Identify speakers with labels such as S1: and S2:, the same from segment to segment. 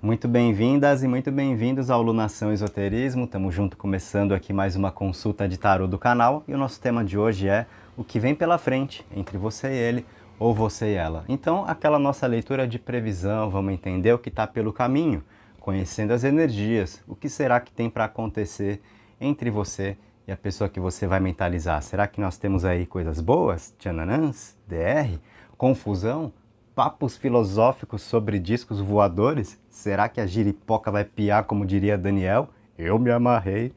S1: Muito bem-vindas e muito bem-vindos ao Lunação Esoterismo. Estamos junto começando aqui mais uma consulta de tarô do canal e o nosso tema de hoje é o que vem pela frente entre você e ele ou você e ela. Então, aquela nossa leitura de previsão, vamos entender o que está pelo caminho, conhecendo as energias, o que será que tem para acontecer entre você e a pessoa que você vai mentalizar. Será que nós temos aí coisas boas, tchananãs, DR, confusão? Papos filosóficos sobre discos voadores? Será que a giripoca vai piar, como diria Daniel? Eu me amarrei.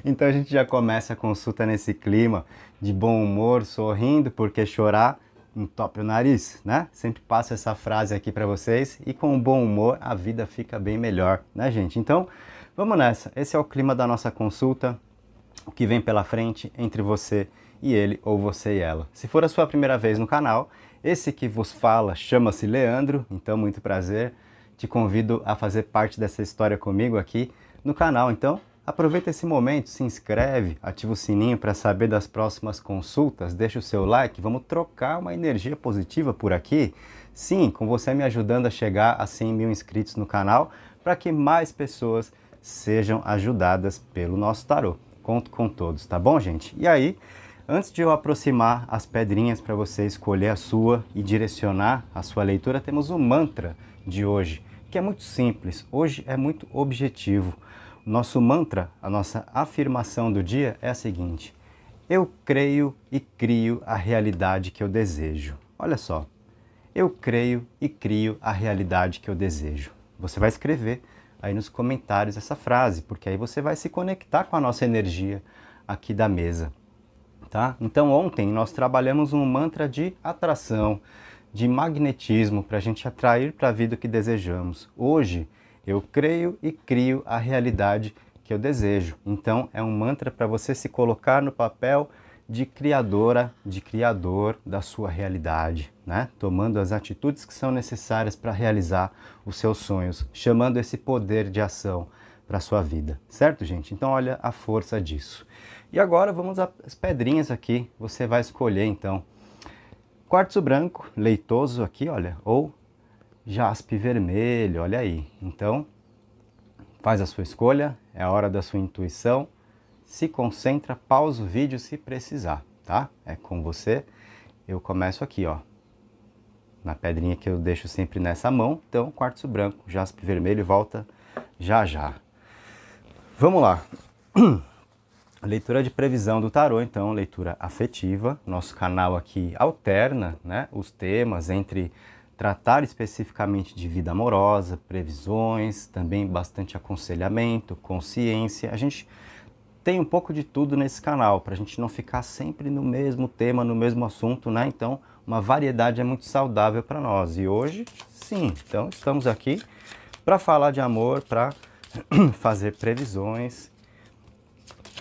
S1: Então a gente já começa a consulta nesse clima de bom humor, sorrindo, porque chorar entope o nariz, né? Sempre passo essa frase aqui para vocês e com bom humor a vida fica bem melhor, né, gente? Então vamos nessa. Esse é o clima da nossa consulta, o que vem pela frente entre você e ele ou você e ela. Se for a sua primeira vez no canal, esse que vos fala chama-se Leandro, então muito prazer. Te convido a fazer parte dessa história comigo aqui no canal. Então aproveita esse momento, se inscreve, ativa o sininho para saber das próximas consultas, deixa o seu like, vamos trocar uma energia positiva por aqui. Sim, com você me ajudando a chegar a 100 mil inscritos no canal, para que mais pessoas sejam ajudadas pelo nosso tarô. Conto com todos, tá bom, gente? E aí, antes de eu aproximar as pedrinhas para você escolher a sua e direcionar a sua leitura, temos o mantra de hoje, que é muito simples, hoje é muito objetivo. O nosso mantra, a nossa afirmação do dia é a seguinte: eu creio e crio a realidade que eu desejo. Olha só, eu creio e crio a realidade que eu desejo. Você vai escrever aí nos comentários essa frase, porque aí você vai se conectar com a nossa energia aqui da mesa. Tá? Então ontem nós trabalhamos um mantra de atração, de magnetismo, para a gente atrair para a vida o que desejamos. Hoje eu creio e crio a realidade que eu desejo. Então é um mantra para você se colocar no papel de criadora, de criador da sua realidade, né? Tomando as atitudes que são necessárias para realizar os seus sonhos, chamando esse poder de ação para a sua vida, certo, gente? Então olha a força disso. E agora vamos às pedrinhas aqui, você vai escolher então quartzo branco, leitoso aqui, olha, ou jaspe vermelho, olha aí. Então faz a sua escolha, é a hora da sua intuição, se concentra, pausa o vídeo se precisar, tá? É com você. Eu começo aqui, ó, na pedrinha que eu deixo sempre nessa mão, então quartzo branco, jaspe vermelho, volta já já. Vamos lá. Leitura de previsão do tarô, então, leitura afetiva. Nosso canal aqui alterna, né, os temas entre tratar especificamente de vida amorosa, previsões, também bastante aconselhamento, consciência. A gente tem um pouco de tudo nesse canal, para a gente não ficar sempre no mesmo tema, no mesmo assunto, né? Então, uma variedade é muito saudável para nós. E hoje, sim, então estamos aqui para falar de amor, para fazer previsões,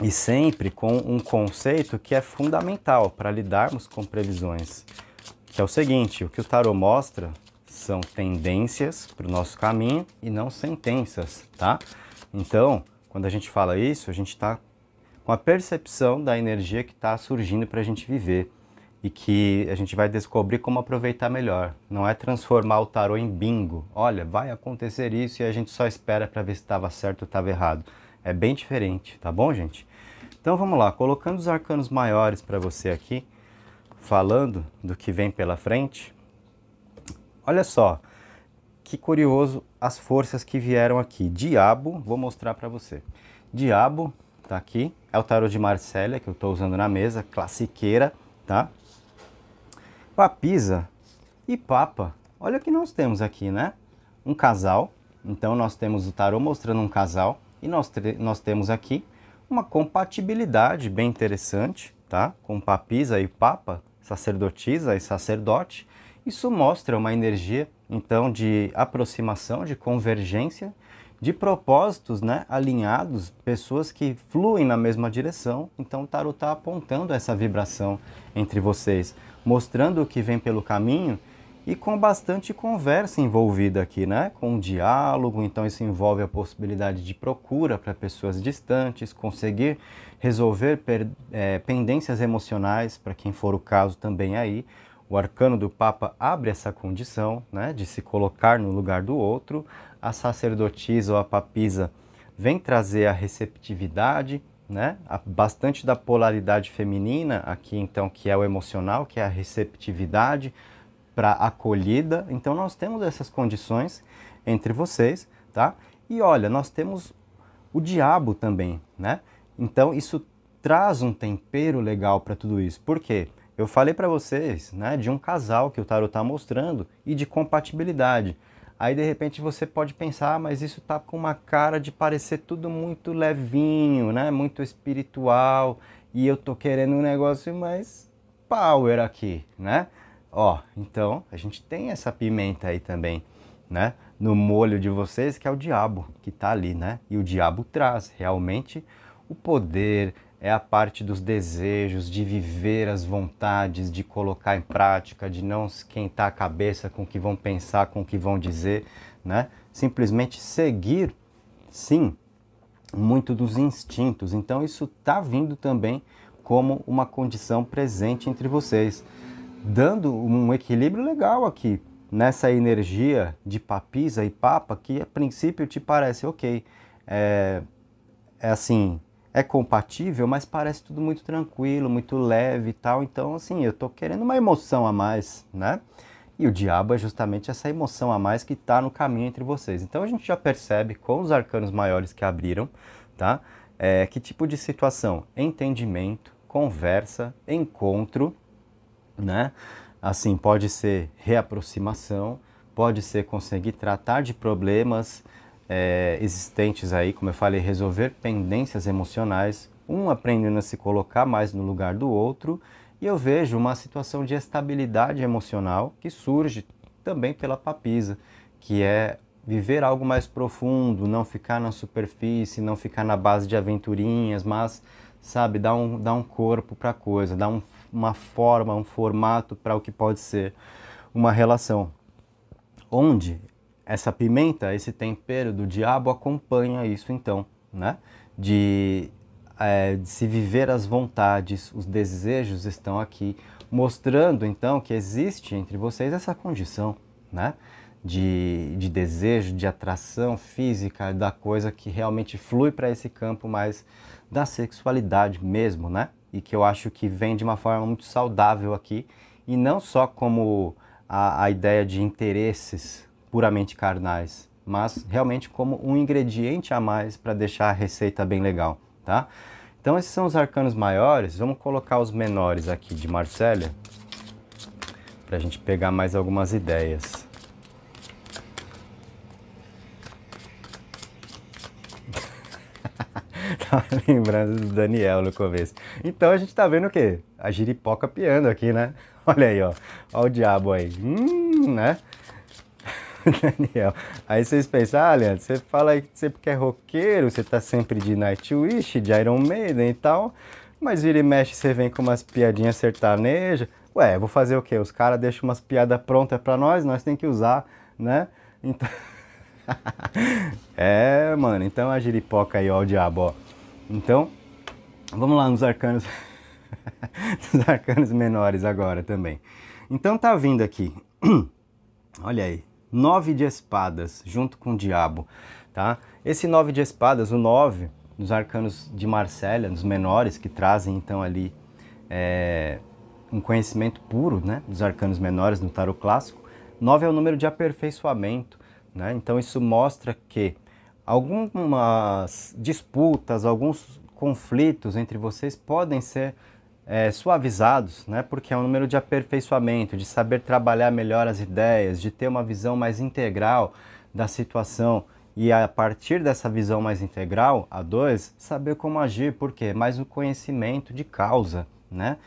S1: e sempre com um conceito que é fundamental para lidarmos com previsões, que é o seguinte: o que o tarô mostra são tendências para o nosso caminho e não sentenças, tá? Então, quando a gente fala isso, a gente está com a percepção da energia que está surgindo para a gente viver e que a gente vai descobrir como aproveitar melhor. Não é transformar o tarô em bingo. Olha, vai acontecer isso e a gente só espera para ver se estava certo ou estava errado. É bem diferente, tá bom, gente? Então vamos lá, colocando os arcanos maiores para você aqui, falando do que vem pela frente. Olha só, que curioso as forças que vieram aqui. Diabo, vou mostrar para você. Diabo tá aqui, é o tarô de Marsella que eu estou usando na mesa, classiqueira, tá? Papisa e Papa. Olha o que nós temos aqui, né? Um casal. Então nós temos o tarô mostrando um casal e nós temos aqui uma compatibilidade bem interessante, tá? Com Papisa e Papa, sacerdotisa e sacerdote. Isso mostra uma energia, então, de aproximação, de convergência, de propósitos, né, alinhados, pessoas que fluem na mesma direção. Então o tarot está apontando essa vibração entre vocês, mostrando o que vem pelo caminho e com bastante conversa envolvida aqui, né? Com um diálogo. Então isso envolve a possibilidade de procura para pessoas distantes, conseguir resolver pendências emocionais, para quem for o caso também aí, O arcano do Papa abre essa condição, né, de se colocar no lugar do outro. A sacerdotisa ou a papisa vem trazer a receptividade, né, bastante da polaridade feminina aqui, então, que é o emocional, que é a receptividade para acolhida. Então nós temos essas condições entre vocês, tá? E olha, nós temos o diabo também, né? Então isso traz um tempero legal para tudo isso. Por quê? Eu falei para vocês, né, de um casal que o tarot está mostrando e de compatibilidade. Aí de repente você pode pensar, ah, mas isso tá com uma cara de parecer tudo muito levinho, né, muito espiritual, e eu tô querendo um negócio mais power aqui, né? Ó, então a gente tem essa pimenta aí também, né, no molho de vocês, que é o diabo que tá ali, né? E o diabo traz realmente o poder, é a parte dos desejos, de viver as vontades, de colocar em prática, de não esquentar a cabeça com o que vão pensar, com o que vão dizer, né? Simplesmente seguir, sim, muito dos instintos. Então isso está vindo também como uma condição presente entre vocês, dando um equilíbrio legal aqui, nessa energia de papisa e papa, que a princípio te parece ok, é assim, é compatível, mas parece tudo muito tranquilo, muito leve e tal. Então, assim, eu tô querendo uma emoção a mais, né? E o diabo é justamente essa emoção a mais que está no caminho entre vocês. Então a gente já percebe com os arcanos maiores que abriram, tá? Que tipo de situação? Entendimento, conversa, encontro, né? Assim, pode ser reaproximação, pode ser conseguir tratar de problemas existentes aí, como eu falei, resolver pendências emocionais, um aprendendo a se colocar mais no lugar do outro, e eu vejo uma situação de estabilidade emocional que surge também pela papisa, que é viver algo mais profundo, não ficar na superfície, não ficar na base de aventurinhas, mas, sabe, dar um corpo para a coisa, uma forma, um formato para o que pode ser uma relação. Onde essa pimenta, esse tempero do diabo acompanha isso então, né? De se viver as vontades, os desejos estão aqui, mostrando então que existe entre vocês essa condição, né? De desejo, de atração física, da coisa que realmente flui para esse campo mais da sexualidade mesmo, né? E que eu acho que vem de uma forma muito saudável aqui, e não só como a ideia de interesses puramente carnais, mas realmente como um ingrediente a mais para deixar a receita bem legal, tá? Então esses são os arcanos maiores. Vamos colocar os menores aqui de Marsella, para a gente pegar mais algumas ideias. Tava lembrando do Daniel no começo. Então a gente tá vendo o quê? A giripoca piando aqui, né? Olha aí, ó. Olha o diabo aí. Né? Daniel. Aí vocês pensam, ah, Leandro, você fala aí que você é roqueiro, você tá sempre de Nightwish, de Iron Maiden e tal, mas vira e mexe você vem com umas piadinhas sertanejas. Ué, vou fazer o quê? Os caras deixam umas piadas prontas pra nós tem que usar, né? Então... mano, então a giripoca aí, ó, o diabo, ó. Então, vamos lá nos arcanos, nos arcanos menores agora também. Então tá vindo aqui, olha aí, 9 de espadas junto com o diabo, tá? Esse 9 de espadas, o 9 dos arcanos de Marsella, dos menores, que trazem então ali um conhecimento puro, né, dos arcanos menores no tarot clássico. 9 é o número de aperfeiçoamento, né? Então isso mostra que algumas disputas, alguns conflitos entre vocês podem ser suavizados, né? Porque é um número de aperfeiçoamento, de saber trabalhar melhor as ideias, de ter uma visão mais integral da situação, e a partir dessa visão mais integral, a 2, saber como agir, porque mais o conhecimento de causa, né?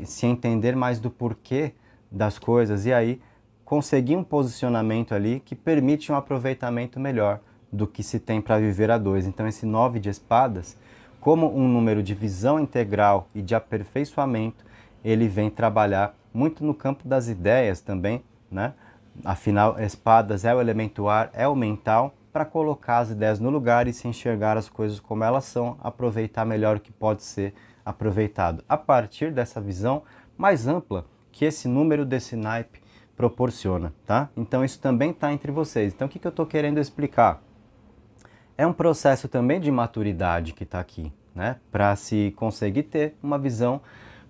S1: Se entender mais do porquê das coisas, e aí conseguir um posicionamento ali que permite um aproveitamento melhor do que se tem para viver a 2. Então esse 9 de espadas, como um número de visão integral e de aperfeiçoamento, ele vem trabalhar muito no campo das ideias também, né? Afinal, espadas é o elemento ar, é o mental, para colocar as ideias no lugar e se enxergar as coisas como elas são, aproveitar melhor o que pode ser aproveitado. A partir dessa visão mais ampla, que esse número desse naipe proporciona, tá? Então isso também está entre vocês. Então o que eu estou querendo explicar? É um processo também de maturidade que está aqui, né? Para se conseguir ter uma visão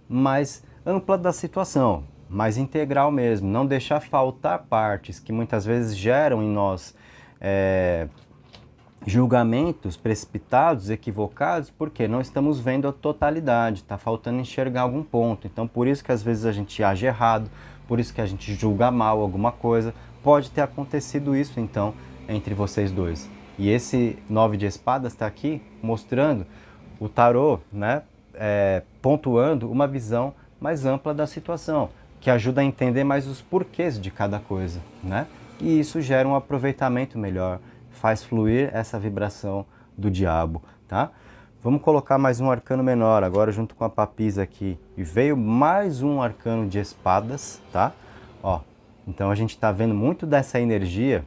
S1: mais ampla da situação, mais integral mesmo, não deixar faltar partes que muitas vezes geram em nós julgamentos precipitados, equivocados, porque não estamos vendo a totalidade, está faltando enxergar algum ponto. Então por isso que às vezes a gente age errado, por isso que a gente julga mal alguma coisa. Pode ter acontecido isso então entre vocês dois. E esse 9 de espadas está aqui mostrando o tarô, né, pontuando uma visão mais ampla da situação, que ajuda a entender mais os porquês de cada coisa, né? E isso gera um aproveitamento melhor, faz fluir essa vibração do diabo, tá? Vamos colocar mais um arcano menor agora junto com a papisa aqui. E veio mais um arcano de espadas, tá? Ó, então a gente está vendo muito dessa energia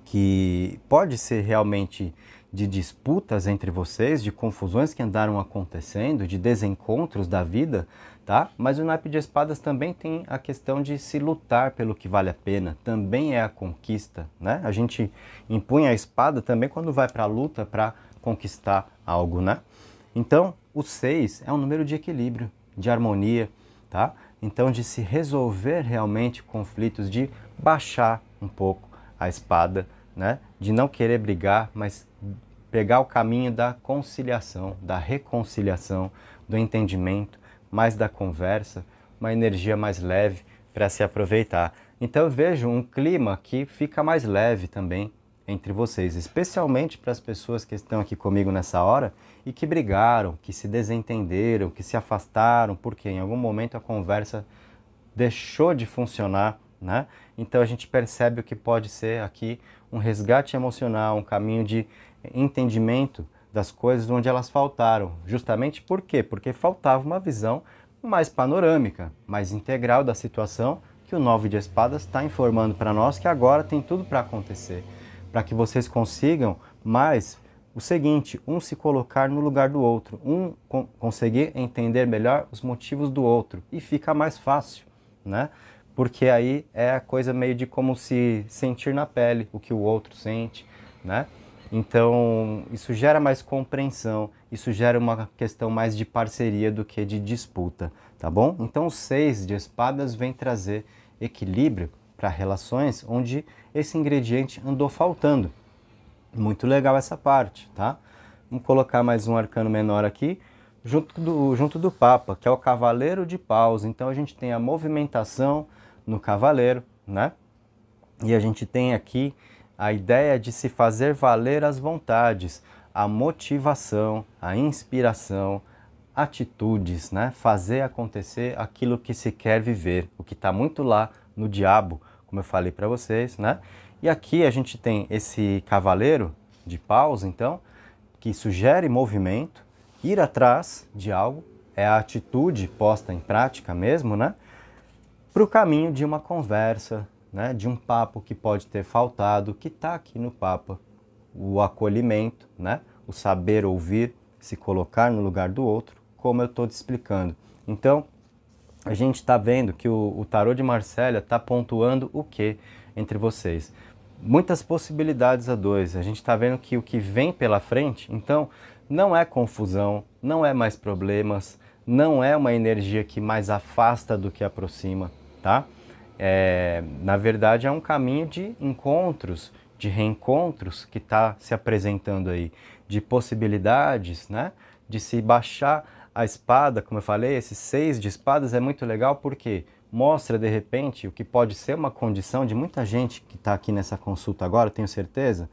S1: que pode ser realmente de disputas entre vocês, de confusões que andaram acontecendo, de desencontros da vida, tá? Mas o naipe de espadas também tem a questão de se lutar pelo que vale a pena, também é a conquista, né? A gente empunha a espada também quando vai para a luta para conquistar algo, né? Então, o 6 é um número de equilíbrio, de harmonia, tá? Então, de se resolver realmente conflitos, de baixar um pouco a espada, né? De não querer brigar, mas pegar o caminho da conciliação, da reconciliação, do entendimento, mais da conversa, uma energia mais leve para se aproveitar. Então eu vejo um clima que fica mais leve também entre vocês, especialmente para as pessoas que estão aqui comigo nessa hora e que brigaram, que se desentenderam, que se afastaram, porque em algum momento a conversa deixou de funcionar, né? Então a gente percebe o que pode ser aqui um resgate emocional, um caminho de entendimento das coisas onde elas faltaram. Justamente por quê? Porque faltava uma visão mais panorâmica, mais integral da situação que o 9 de espadas está informando para nós que agora tem tudo para acontecer. Para que vocês consigam mais o seguinte, um se colocar no lugar do outro, um conseguir entender melhor os motivos do outro e fica mais fácil, né? Porque aí é a coisa meio de como se sentir na pele o que o outro sente, né? Então, isso gera mais compreensão, isso gera uma questão mais de parceria do que de disputa, tá bom? Então, o 6 de espadas vem trazer equilíbrio para relações onde esse ingrediente andou faltando. Muito legal essa parte, tá? Vamos colocar mais um arcano menor aqui, junto do Papa, que é o Cavaleiro de Paus. Então, a gente tem a movimentação no Cavaleiro, né? E a gente tem aqui a ideia de se fazer valer as vontades, a motivação, a inspiração, atitudes, né? Fazer acontecer aquilo que se quer viver, o que está muito lá no diabo, como eu falei para vocês, né? E aqui a gente tem esse cavaleiro de paus, então, que sugere movimento, ir atrás de algo, é a atitude posta em prática mesmo, né? Para o caminho de uma conversa, né, de um papo que pode ter faltado, que está aqui no Papa, o acolhimento, né, o saber ouvir, se colocar no lugar do outro, como eu estou te explicando. Então, a gente está vendo que o tarô de Marsella está pontuando o que entre vocês? Muitas possibilidades a dois. A gente está vendo que o que vem pela frente, então, não é confusão, não é mais problemas, não é uma energia que mais afasta do que aproxima, tá? Na verdade é um caminho de encontros, de reencontros que está se apresentando aí, de possibilidades, né? De se baixar a espada, como eu falei, esse 6 de espadas é muito legal porque mostra de repente o que pode ser uma condição de muita gente que está aqui nessa consulta agora, tenho certeza,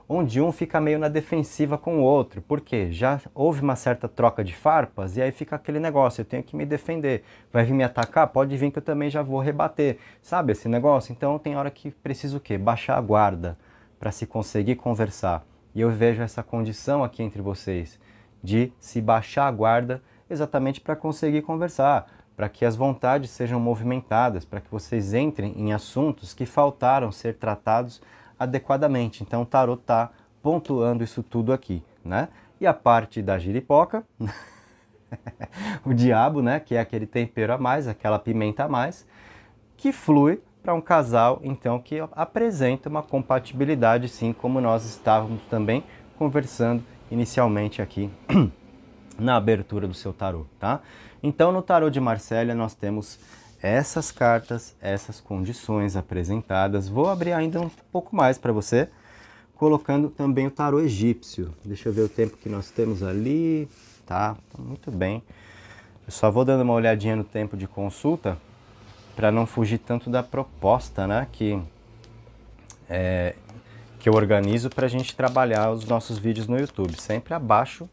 S1: onde um fica meio na defensiva com o outro, porque já houve uma certa troca de farpas e aí fica aquele negócio, eu tenho que me defender, vai vir me atacar? Pode vir que eu também já vou rebater, sabe esse negócio? Então tem hora que precisa o quê? Baixar a guarda para se conseguir conversar. E eu vejo essa condição aqui entre vocês, de se baixar a guarda exatamente para conseguir conversar, para que as vontades sejam movimentadas, para que vocês entrem em assuntos que faltaram ser tratados adequadamente. Então o tarot está pontuando isso tudo aqui, né? E a parte da giripoca, o diabo, né, que é aquele tempero a mais, aquela pimenta a mais, que flui para um casal, então, que apresenta uma compatibilidade, sim, como nós estávamos também conversando inicialmente aqui na abertura do seu tarô, tá? Então, no tarô de Marsella, nós temos essas cartas, essas condições apresentadas. Vou abrir ainda um pouco mais para você, colocando também o tarô egípcio. Deixa eu ver o tempo que nós temos ali. Tá, muito bem. Eu só vou dando uma olhadinha no tempo de consulta para não fugir tanto da proposta, né, que eu organizo para a gente trabalhar os nossos vídeos no YouTube, sempre abaixo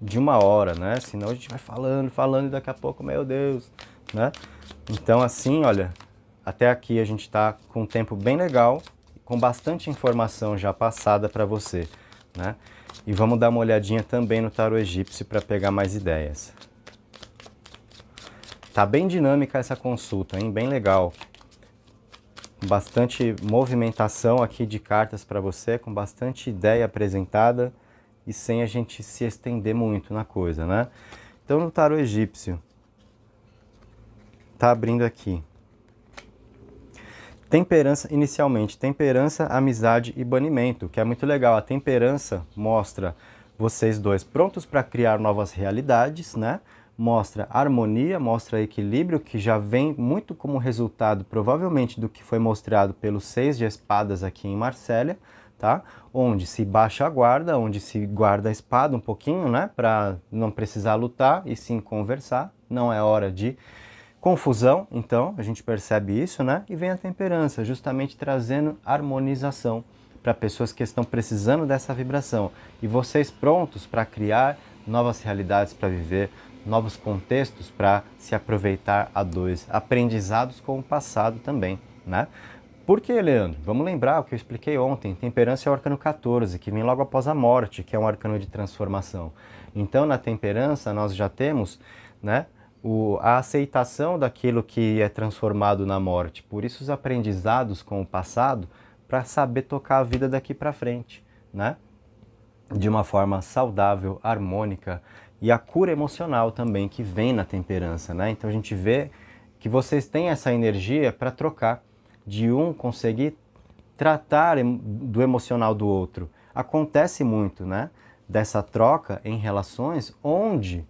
S1: de 1 hora, né? Senão a gente vai falando e daqui a pouco, meu Deus, né? Então assim, olha, até aqui a gente está com um tempo bem legal, com bastante informação já passada para você, né? E vamos dar uma olhadinha também no tarô egípcio para pegar mais ideias. Tá bem dinâmica essa consulta, hein? Bem legal. Bastante movimentação aqui de cartas para você, com bastante ideia apresentada e sem a gente se estender muito na coisa, né? Então no tarô egípcio, tá abrindo aqui. Temperança, inicialmente, temperança, amizade e banimento, que é muito legal. A temperança mostra vocês dois prontos para criar novas realidades, né? Mostra harmonia, mostra equilíbrio, que já vem muito como resultado, provavelmente, do que foi mostrado pelos 6 de espadas aqui em Marsella, tá? Onde se baixa a guarda, onde se guarda a espada um pouquinho, né? Para não precisar lutar e sim conversar. Não é hora de confusão, então, a gente percebe isso, né? E vem a temperança, justamente trazendo harmonização para pessoas que estão precisando dessa vibração. E vocês prontos para criar novas realidades para viver, novos contextos para se aproveitar a dois, aprendizados com o passado também, né? Por que, Leandro? Vamos lembrar o que eu expliquei ontem, temperança é o arcano 14, que vem logo após a morte, que é um arcano de transformação. Então, na temperança, nós já temos, né, a aceitação daquilo que é transformado na morte. Por isso, os aprendizados com o passado, para saber tocar a vida daqui para frente, né? De uma forma saudável, harmônica, e a cura emocional também que vem na temperança, né? Então a gente vê que vocês têm essa energia para trocar, de um conseguir tratar do emocional do outro. Acontece muito, né? Dessa troca em relações onde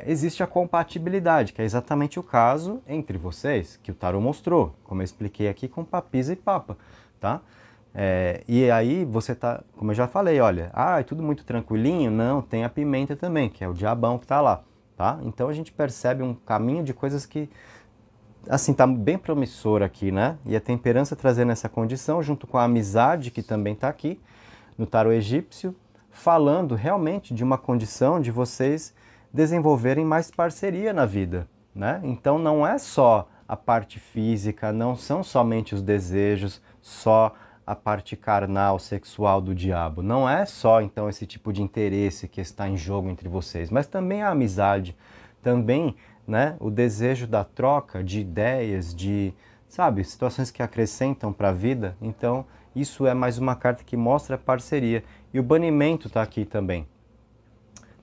S1: existe a compatibilidade, que é exatamente o caso entre vocês, que o tarô mostrou, como eu expliquei aqui com Papisa e Papa, tá? E aí você tá, como eu já falei, olha, é tudo muito tranquilinho? Não, tem a pimenta também, que é o diabão que tá lá, tá? Então a gente percebe um caminho de coisas que, assim, tá bem promissor aqui, né? E a temperança trazendo essa condição, junto com a amizade que também tá aqui, no tarô egípcio, falando realmente de uma condição de vocês desenvolverem mais parceria na vida, né? Então não é só a parte física, não são somente os desejos, só a parte carnal, sexual do diabo. Não é só, então, esse tipo de interesse que está em jogo entre vocês, mas também a amizade, também, né, o desejo da troca de ideias, de, sabe, situações que acrescentam para a vida. Então, isso é mais uma carta que mostra a parceria. E o banimento está aqui também,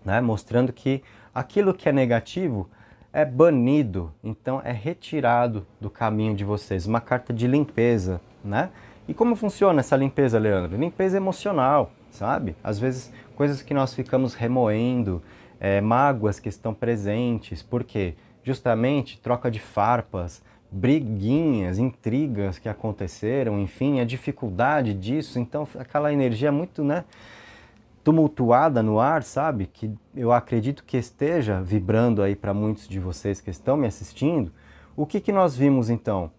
S1: né, mostrando que aquilo que é negativo é banido, então é retirado do caminho de vocês. Uma carta de limpeza, né? E como funciona essa limpeza, Leandro? Limpeza emocional, sabe? Às vezes, coisas que nós ficamos remoendo, mágoas que estão presentes. Por quê? Justamente troca de farpas, briguinhas, intrigas que aconteceram, enfim, a dificuldade disso. Então, aquela energia muito, né, tumultuada no ar, sabe? Que eu acredito que esteja vibrando aí para muitos de vocês que estão me assistindo. O que nós vimos, então?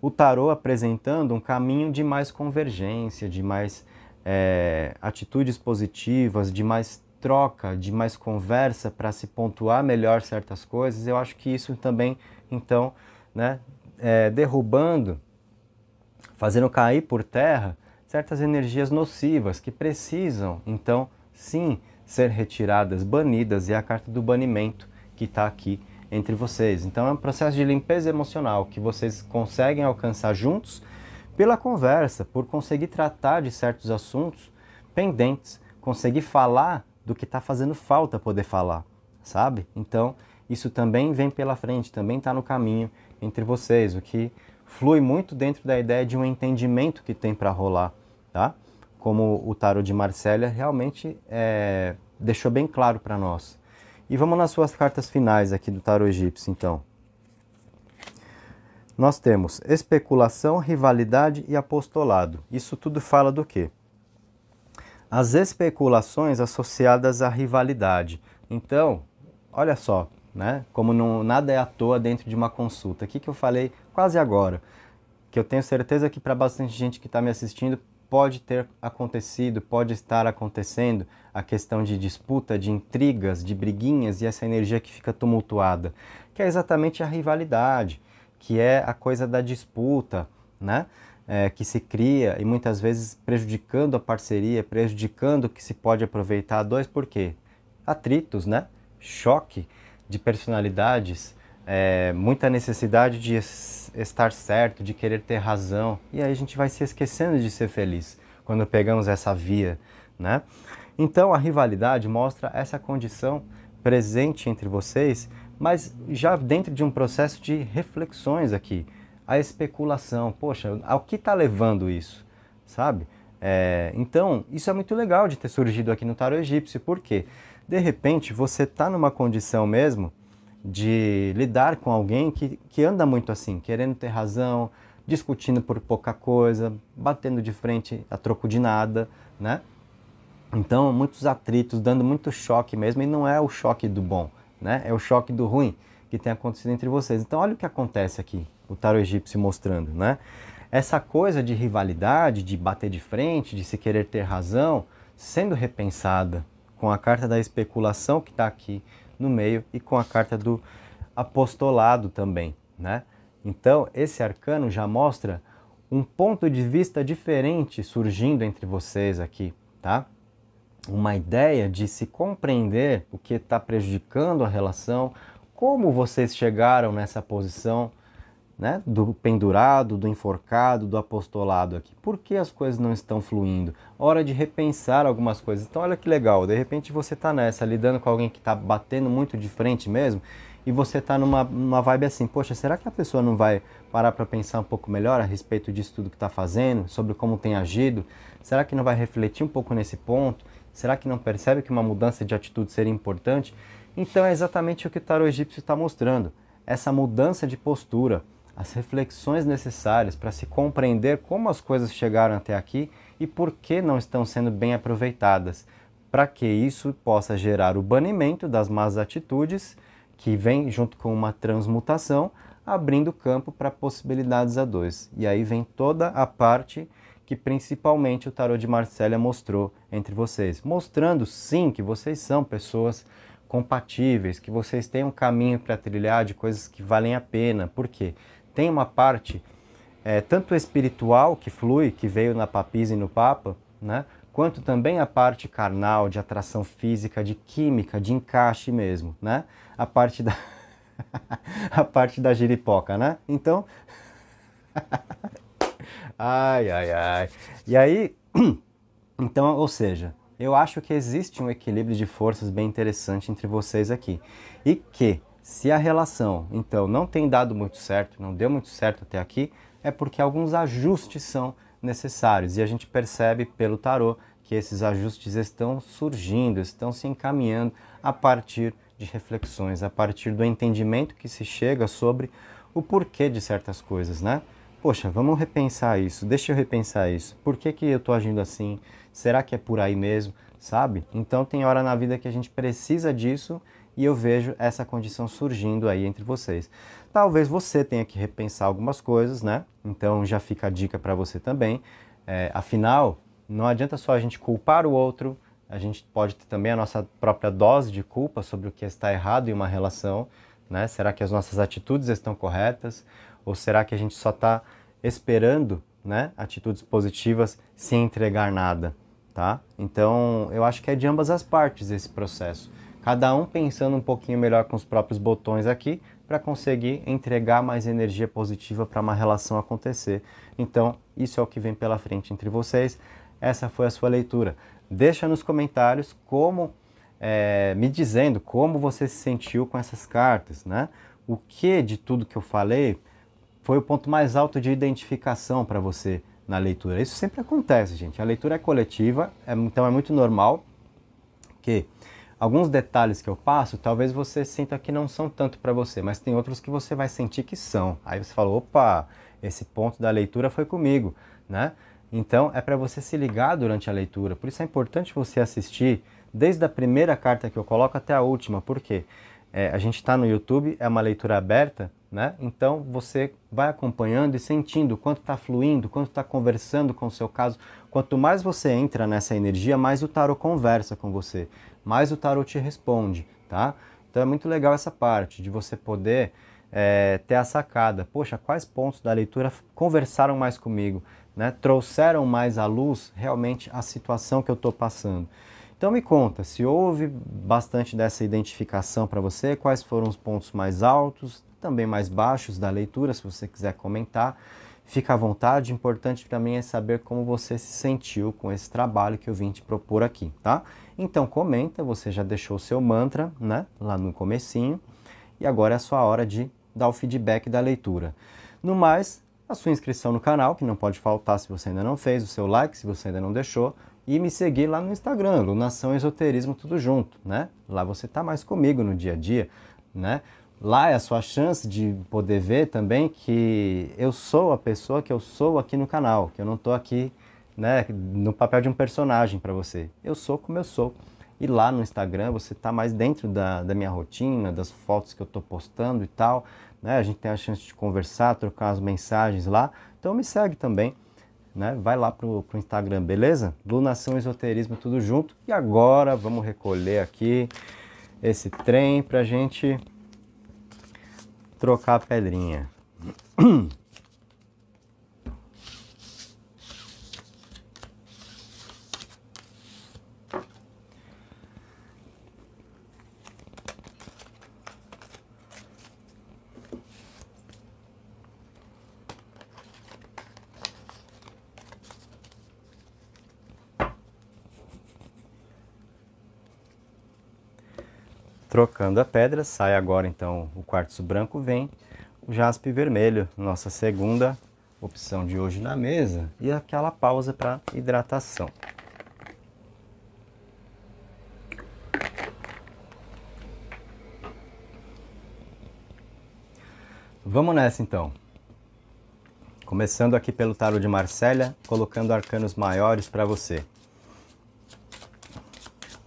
S1: O tarô apresentando um caminho de mais convergência, de mais atitudes positivas, de mais troca, de mais conversa para se pontuar melhor certas coisas. Eu acho que isso também, então, né, derrubando, fazendo cair por terra certas energias nocivas que precisam, então, sim, ser retiradas, banidas, e é a carta do banimento que está aqui entre vocês. Então é um processo de limpeza emocional que vocês conseguem alcançar juntos pela conversa, por conseguir tratar de certos assuntos pendentes, conseguir falar do que está fazendo falta poder falar, sabe? Então, isso também vem pela frente, também está no caminho entre vocês, o que flui muito dentro da ideia de um entendimento que tem para rolar, tá? Como o tarô de Marsella realmente deixou bem claro para nós. E vamos nas suas cartas finais aqui do tarô egípcio, então. Nós temos especulação, rivalidade e apostolado. Isso tudo fala do quê? As especulações associadas à rivalidade. Então, olha só, né? Como nada é à toa dentro de uma consulta. O que eu falei quase agora? Que eu tenho certeza que para bastante gente que está me assistindo pode ter acontecido, pode estar acontecendo a questão de disputa, de intrigas, de briguinhas e essa energia que fica tumultuada, que é exatamente a rivalidade, que é a coisa da disputa, né? Que se cria e muitas vezes prejudicando a parceria, prejudicando o que se pode aproveitar a dois, por quê? Atritos, né? Choque de personalidades, muita necessidade de estar certo, de querer ter razão, e aí a gente vai se esquecendo de ser feliz quando pegamos essa via, né? Então a rivalidade mostra essa condição presente entre vocês, mas já dentro de um processo de reflexões aqui, a especulação, poxa, ao que está levando isso, sabe? Então, isso é muito legal de ter surgido aqui no tarô egípcio, porque de repente você está numa condição mesmo de lidar com alguém que anda muito assim, querendo ter razão, discutindo por pouca coisa, batendo de frente a troco de nada, né? Então, muitos atritos, dando muito choque mesmo, e não é o choque do bom, né? É o choque do ruim que tem acontecido entre vocês. Então, olha o que acontece aqui, o tarô egípcio mostrando, né? Essa coisa de rivalidade, de bater de frente, de se querer ter razão, sendo repensada com a carta da especulação que está aqui no meio e com a carta do apostolado também, né? Então, esse arcano já mostra um ponto de vista diferente surgindo entre vocês aqui, tá? Uma ideia de se compreender o que está prejudicando a relação, como vocês chegaram nessa posição, né, do pendurado, do enforcado, do apostolado aqui. Por que as coisas não estão fluindo? Hora de repensar algumas coisas. Então olha que legal, de repente você está nessa, lidando com alguém que está batendo muito de frente mesmo, e você está numa vibe assim, poxa, será que a pessoa não vai parar para pensar um pouco melhor a respeito disso tudo que está fazendo, sobre como tem agido? Será que não vai refletir um pouco nesse ponto? Será que não percebe que uma mudança de atitude seria importante? Então é exatamente o que o tarô egípcio está mostrando, essa mudança de postura, as reflexões necessárias para se compreender como as coisas chegaram até aqui e por que não estão sendo bem aproveitadas, para que isso possa gerar o banimento das más atitudes, que vem junto com uma transmutação, abrindo campo para possibilidades a dois. E aí vem toda a parte que principalmente o tarô de Marsella mostrou entre vocês, mostrando sim que vocês são pessoas compatíveis, que vocês têm um caminho para trilhar de coisas que valem a pena. Por quê? Tem uma parte tanto espiritual que flui, que veio na papisa e no papa, né? Quanto também a parte carnal, de atração física, de química, de encaixe mesmo, né? A parte da a parte da giripoca, né? Então, ai, ai, ai. E aí, então, ou seja, eu acho que existe um equilíbrio de forças bem interessante entre vocês aqui. E que, se a relação, então, não tem dado muito certo, não deu muito certo até aqui, é porque alguns ajustes são necessários. E a gente percebe pelo tarô que esses ajustes estão surgindo, estão se encaminhando a partir de reflexões, a partir do entendimento que se chega sobre o porquê de certas coisas, né? Poxa, vamos repensar isso, deixa eu repensar isso. Por que que eu tô agindo assim? Será que é por aí mesmo? Sabe? Então tem hora na vida que a gente precisa disso e eu vejo essa condição surgindo aí entre vocês. Talvez você tenha que repensar algumas coisas, né? Então já fica a dica para você também. Afinal, não adianta só a gente culpar o outro, a gente pode ter também a nossa própria dose de culpa sobre o que está errado em uma relação, né? Será que as nossas atitudes estão corretas? Ou será que a gente só está esperando, né, atitudes positivas sem entregar nada, tá? Então, eu acho que é de ambas as partes esse processo. Cada um pensando um pouquinho melhor com os próprios botões aqui para conseguir entregar mais energia positiva para uma relação acontecer. Então, isso é o que vem pela frente entre vocês. Essa foi a sua leitura. Deixa nos comentários como me dizendo como você se sentiu com essas cartas, né? O que de tudo que eu falei foi o ponto mais alto de identificação para você na leitura. Isso sempre acontece, gente. A leitura é coletiva, então é muito normal que alguns detalhes que eu passo, talvez você sinta que não são tanto para você, mas tem outros que você vai sentir que são. Aí você fala, opa, esse ponto da leitura foi comigo, né? Então é para você se ligar durante a leitura. Por isso é importante você assistir desde a primeira carta que eu coloco até a última. Por quê? A gente está no YouTube, é uma leitura aberta, né? Então você vai acompanhando e sentindo o quanto está fluindo, quanto está conversando com o seu caso. Quanto mais você entra nessa energia, mais o tarot conversa com você, mais o tarot te responde, tá? Então é muito legal essa parte de você poder ter a sacada. Poxa, quais pontos da leitura conversaram mais comigo, né? Trouxeram mais à luz realmente a situação que eu estou passando. Então me conta, se houve bastante dessa identificação para você, quais foram os pontos mais altos, também mais baixos da leitura, se você quiser comentar, fica à vontade. Importante também é saber como você se sentiu com esse trabalho que eu vim te propor aqui, tá? Então comenta, você já deixou o seu mantra, né, lá no comecinho, e agora é a sua hora de dar o feedback da leitura. No mais, a sua inscrição no canal, que não pode faltar se você ainda não fez, o seu like se você ainda não deixou, e me seguir lá no Instagram, Lunação Esoterismo, tudo junto, né? Lá você tá mais comigo no dia a dia, né? Lá é a sua chance de poder ver também que eu sou a pessoa que eu sou aqui no canal, que eu não tô aqui, né, no papel de um personagem para você. Eu sou como eu sou. E lá no Instagram você tá mais dentro da minha rotina, das fotos que eu tô postando e tal, né? A gente tem a chance de conversar, trocar as mensagens lá. Então me segue também, né? Vai lá pro Instagram, beleza? Lunação Esoterismo, tudo junto. E agora vamos recolher aqui esse trem pra gente trocar a pedrinha. Trocando a pedra, sai agora então o quartzo branco, vem o jaspe vermelho, nossa segunda opção de hoje na mesa, e aquela pausa para hidratação. Vamos nessa então. Começando aqui pelo tarot de Marsella, colocando arcanos maiores para você.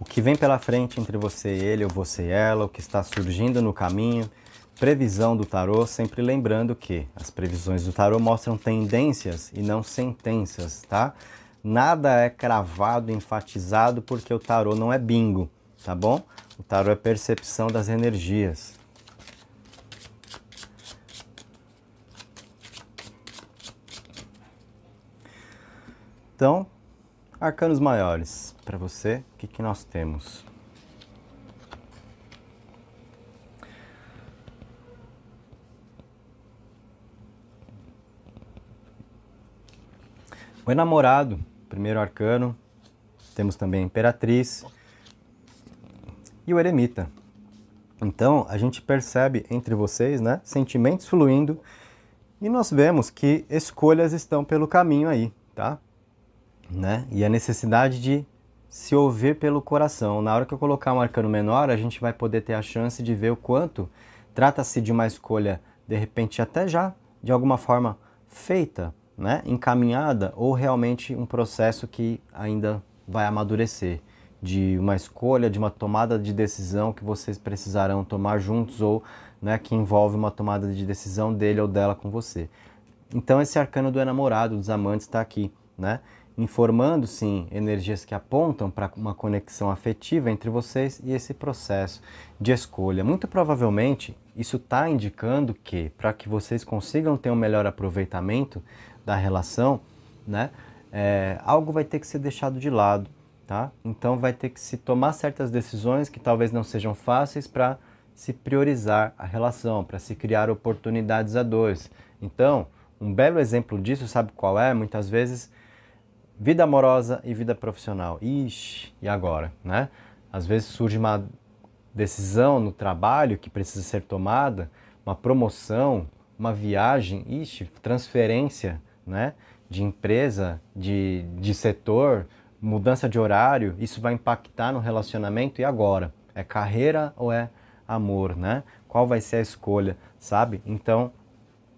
S1: O que vem pela frente entre você e ele, ou você e ela, o que está surgindo no caminho, previsão do tarô, sempre lembrando que as previsões do tarô mostram tendências e não sentenças, tá? Nada é cravado, enfatizado, porque o tarô não é bingo, tá bom? O tarô é percepção das energias. Então, arcanos maiores, para você, o que nós temos? O enamorado, primeiro arcano, temos também a imperatriz e o eremita. Então, a gente percebe entre vocês, né, sentimentos fluindo, e nós vemos que escolhas estão pelo caminho aí, tá? Né? E a necessidade de se ouvir pelo coração. Na hora que eu colocar um arcano menor, a gente vai poder ter a chance de ver o quanto trata-se de uma escolha, de repente até já de alguma forma feita, né? Encaminhada, ou realmente um processo que ainda vai amadurecer, de uma escolha, de uma tomada de decisão que vocês precisarão tomar juntos, ou, né, que envolve uma tomada de decisão dele ou dela com você. Então esse arcano do enamorado, dos amantes, está aqui, né? Informando, sim, energias que apontam para uma conexão afetiva entre vocês e esse processo de escolha. Muito provavelmente, isso está indicando que, para que vocês consigam ter um melhor aproveitamento da relação, né, algo vai ter que ser deixado de lado, tá? Então vai ter que se tomar certas decisões que talvez não sejam fáceis para se priorizar a relação, para se criar oportunidades a dois. Então, um belo exemplo disso, sabe qual é? Muitas vezes, vida amorosa e vida profissional. Ixi, e agora, né? Às vezes surge uma decisão no trabalho que precisa ser tomada, uma promoção, uma viagem, transferência, né, de empresa, de setor, mudança de horário, isso vai impactar no relacionamento. E agora? É carreira ou é amor, né? Qual vai ser a escolha, sabe? Então,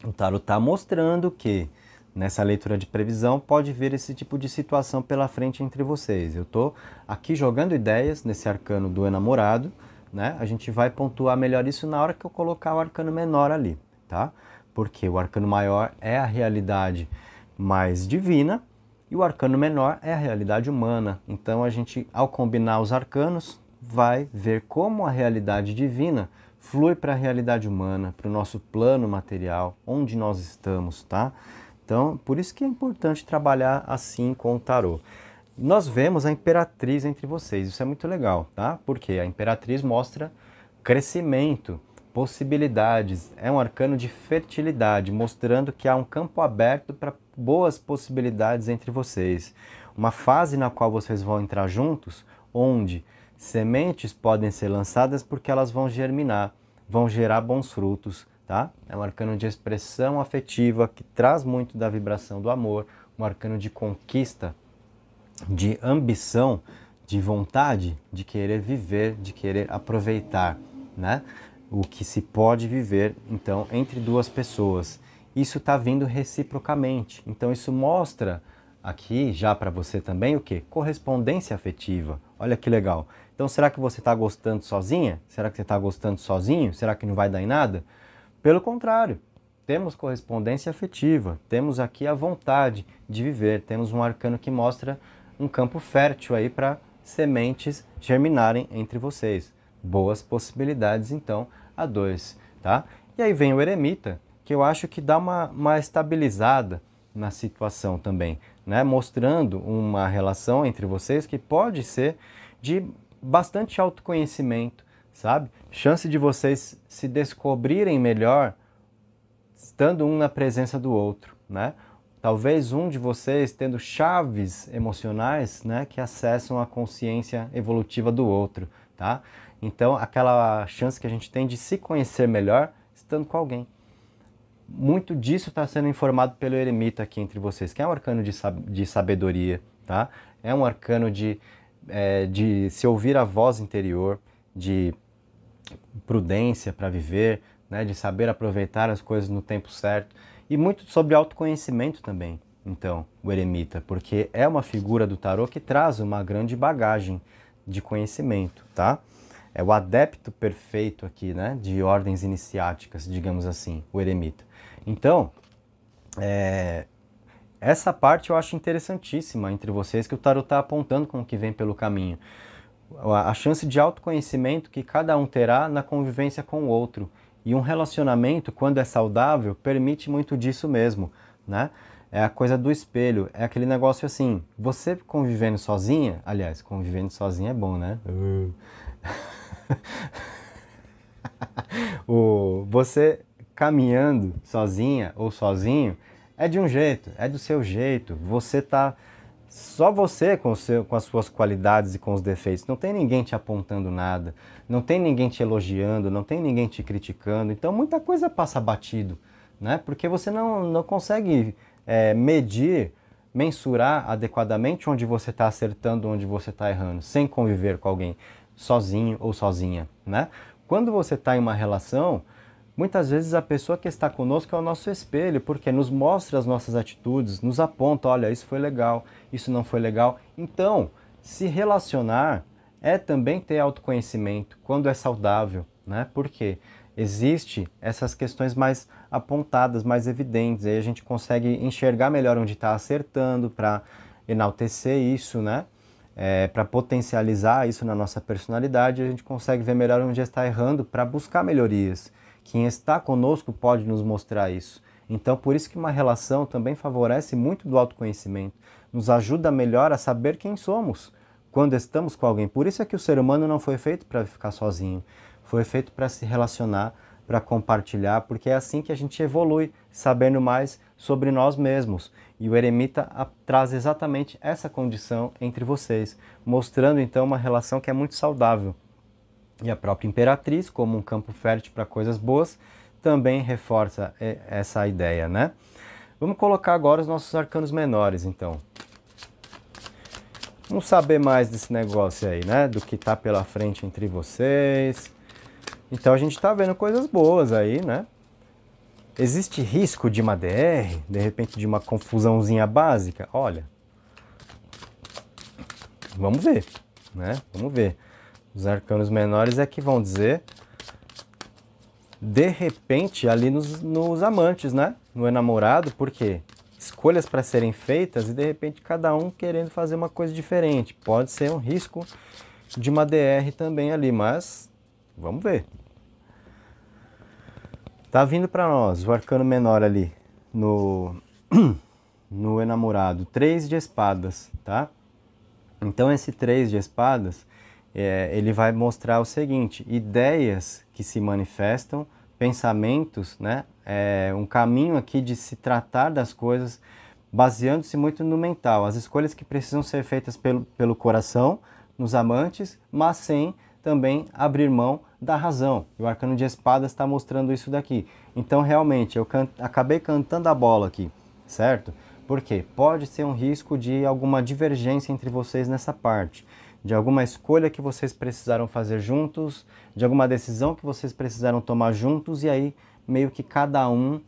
S1: o tarot está mostrando que nessa leitura de previsão pode vir esse tipo de situação pela frente entre vocês. Eu estou aqui jogando ideias nesse arcano do enamorado, né? A gente vai pontuar melhor isso na hora que eu colocar o arcano menor ali, tá? Porque o arcano maior é a realidade mais divina e o arcano menor é a realidade humana. Então a gente, ao combinar os arcanos, vai ver como a realidade divina flui para a realidade humana, para o nosso plano material, onde nós estamos, tá? Então, por isso que é importante trabalhar assim com o tarô. Nós vemos a Imperatriz entre vocês, isso é muito legal, tá? Porque a Imperatriz mostra crescimento, possibilidades, é um arcano de fertilidade, mostrando que há um campo aberto para boas possibilidades entre vocês. Uma fase na qual vocês vão entrar juntos, onde sementes podem ser lançadas porque elas vão germinar, vão gerar bons frutos, tá? É um arcano de expressão afetiva que traz muito da vibração do amor, um arcano de conquista, de ambição, de vontade de querer viver, de querer aproveitar, né? O que se pode viver, então, entre duas pessoas. Isso está vindo reciprocamente. Então, isso mostra aqui, já para você também, o quê? Correspondência afetiva. Olha que legal. Então, será que você está gostando sozinha? Será que você está gostando sozinho? Será que não vai dar em nada? Pelo contrário, temos correspondência afetiva, temos aqui a vontade de viver, temos um arcano que mostra um campo fértil aí para sementes germinarem entre vocês. Boas possibilidades, então, a dois, tá? E aí vem o eremita, que eu acho que dá uma estabilizada na situação também, né? Mostrando uma relação entre vocês que pode ser de bastante autoconhecimento, sabe? Chance de vocês se descobrirem melhor estando um na presença do outro, né? Talvez um de vocês tendo chaves emocionais, né, que acessam a consciência evolutiva do outro, tá? Então, aquela chance que a gente tem de se conhecer melhor estando com alguém. Muito disso está sendo informado pelo eremita aqui entre vocês, que é um arcano de sabedoria, tá? É um arcano de se ouvir a voz interior, de prudência para viver, né, de saber aproveitar as coisas no tempo certo, e muito sobre autoconhecimento também, então, o eremita, porque é uma figura do tarô que traz uma grande bagagem de conhecimento, tá? É o adepto perfeito aqui, né, de ordens iniciáticas, digamos assim, o eremita. Então, essa parte eu acho interessantíssima entre vocês, que o tarô está apontando com o que vem pelo caminho. A chance de autoconhecimento que cada um terá na convivência com o outro. E um relacionamento, quando é saudável, permite muito disso mesmo, né? É a coisa do espelho, é aquele negócio assim, você convivendo sozinha, aliás, convivendo sozinha é bom, né? Você caminhando sozinha ou sozinho é de um jeito, é do seu jeito, você tá só você com as suas qualidades e com os defeitos. Não tem ninguém te apontando nada, não tem ninguém te elogiando, não tem ninguém te criticando. Então muita coisa passa batido, né? Porque você não consegue medir, mensurar adequadamente onde você está acertando, onde você está errando, sem conviver com alguém, sozinho ou sozinha, né? Quando você está em uma relação, muitas vezes a pessoa que está conosco é o nosso espelho, porque nos mostra as nossas atitudes, nos aponta, olha, isso foi legal, isso não foi legal. Então, se relacionar é também ter autoconhecimento, quando é saudável, né? Porque existe essas questões mais apontadas, mais evidentes, aí a gente consegue enxergar melhor onde está acertando, para enaltecer isso, né? Para potencializar isso na nossa personalidade, a gente consegue ver melhor onde está errando para buscar melhorias. Quem está conosco pode nos mostrar isso. Então, por isso que uma relação também favorece muito do autoconhecimento, nos ajuda melhor a saber quem somos quando estamos com alguém. Por isso é que o ser humano não foi feito para ficar sozinho, foi feito para se relacionar, para compartilhar, porque é assim que a gente evolui, sabendo mais sobre nós mesmos. E o eremita traz exatamente essa condição entre vocês, mostrando então uma relação que é muito saudável. E a própria Imperatriz, como um campo fértil para coisas boas, também reforça essa ideia, né? Vamos colocar agora os nossos arcanos menores, então. Vamos saber mais desse negócio aí, né? Do que está pela frente entre vocês. Então a gente está vendo coisas boas aí, né? Existe risco de uma DR? De repente de uma confusãozinha básica? Olha, vamos ver, né? Vamos ver. Os arcanos menores é que vão dizer, de repente, ali nos amantes, né? No enamorado, por quê? Escolhas para serem feitas e de repente cada um querendo fazer uma coisa diferente. Pode ser um risco de uma DR também ali, mas vamos ver. Tá vindo para nós o arcano menor ali no enamorado, 3 de espadas, tá? Então esse 3 de espadas, ele vai mostrar o seguinte: ideias que se manifestam, pensamentos, né? Um caminho aqui de se tratar das coisas baseando-se muito no mental, as escolhas que precisam ser feitas pelo coração, nos amantes, mas sem também abrir mão da razão. E o arcano de espadas está mostrando isso daqui. Então realmente eu acabei cantando a bola aqui, certo? Porque pode ser um risco de alguma divergência entre vocês nessa parte, de alguma escolha que vocês precisaram fazer juntos, de alguma decisão que vocês precisaram tomar juntos, e aí meio que cada um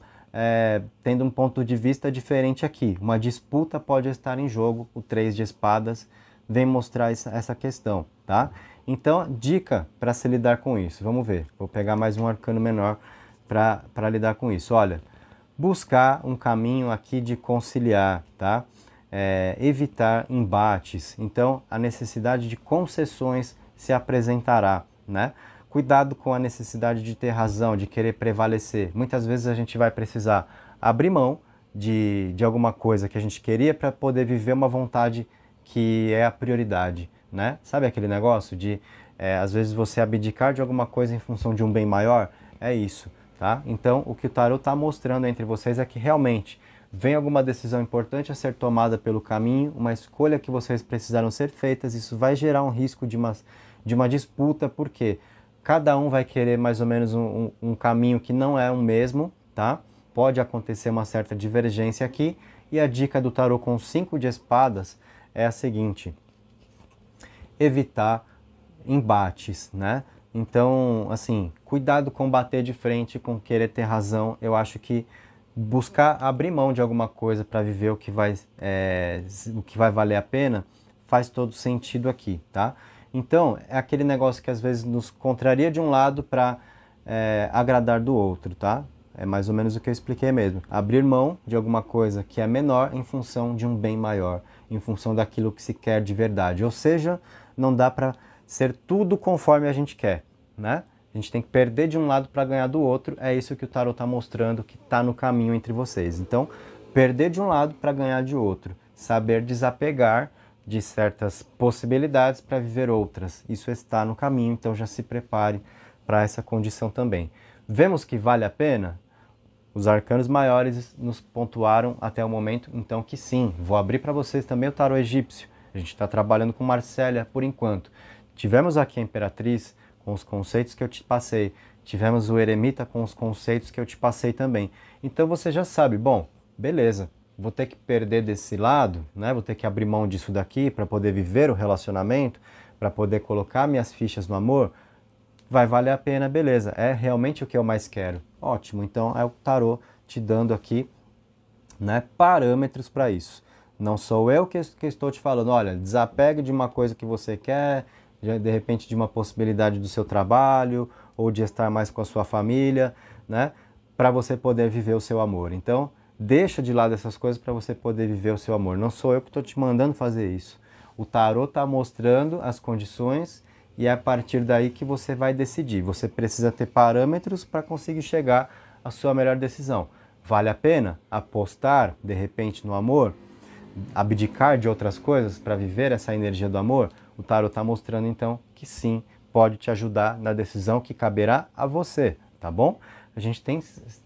S1: tendo um ponto de vista diferente aqui. Uma disputa pode estar em jogo, o 3 de espadas vem mostrar essa questão, tá? Então, dica para se lidar com isso, vamos ver. Vou pegar mais um arcano menor para lidar com isso. Olha, buscar um caminho aqui de conciliar, tá? Evitar embates. Então, a necessidade de concessões se apresentará, né? Cuidado com a necessidade de ter razão, de querer prevalecer. Muitas vezes a gente vai precisar abrir mão de alguma coisa que a gente queria para poder viver uma vontade que é a prioridade, né? Sabe aquele negócio de, às vezes, você abdicar de alguma coisa em função de um bem maior? É isso, tá? Então, o que o tarot está mostrando entre vocês é que realmente vem alguma decisão importante a ser tomada pelo caminho, uma escolha que vocês precisaram ser feitas, isso vai gerar um risco de uma disputa, porque cada um vai querer mais ou menos um caminho que não é o mesmo, tá? Pode acontecer uma certa divergência aqui, e a dica do tarot com 5 de espadas é a seguinte: evitar embates, né? Então, assim, cuidado com bater de frente, com querer ter razão. Eu acho que buscar abrir mão de alguma coisa para viver o que vai valer a pena faz todo sentido aqui, tá? Então, é aquele negócio que às vezes nos contraria de um lado para agradar do outro, tá? É mais ou menos o que eu expliquei mesmo. Abrir mão de alguma coisa que é menor em função de um bem maior, em função daquilo que se quer de verdade. Ou seja, não dá para ser tudo conforme a gente quer, né? A gente tem que perder de um lado para ganhar do outro. É isso que o tarot está mostrando, que está no caminho entre vocês. Então, perder de um lado para ganhar de outro. Saber desapegar de certas possibilidades para viver outras. Isso está no caminho, então já se prepare para essa condição também. Vemos que vale a pena? Os arcanos maiores nos pontuaram até o momento, então que sim. Vou abrir para vocês também o tarot egípcio. A gente está trabalhando com Marcélia por enquanto. Tivemos aqui a Imperatriz com os conceitos que eu te passei. Tivemos o Eremita com os conceitos que eu te passei também. Então você já sabe, bom, beleza, vou ter que perder desse lado, né? Vou ter que abrir mão disso daqui para poder viver o relacionamento, para poder colocar minhas fichas no amor. Vai valer a pena, beleza, é realmente o que eu mais quero. Ótimo, então é o tarot te dando aqui, né, parâmetros para isso. Não sou eu que estou te falando, olha, desapegue de uma coisa que você quer, de repente de uma possibilidade do seu trabalho, ou de estar mais com a sua família, né, para você poder viver o seu amor. Então, deixa de lado essas coisas para você poder viver o seu amor. Não sou eu que estou te mandando fazer isso. O tarot está mostrando as condições e é a partir daí que você vai decidir. Você precisa ter parâmetros para conseguir chegar à sua melhor decisão. Vale a pena apostar, de repente, no amor? Abdicar de outras coisas para viver essa energia do amor? O tarot está mostrando, então, que sim, pode te ajudar na decisão que caberá a você, tá bom? A gente tem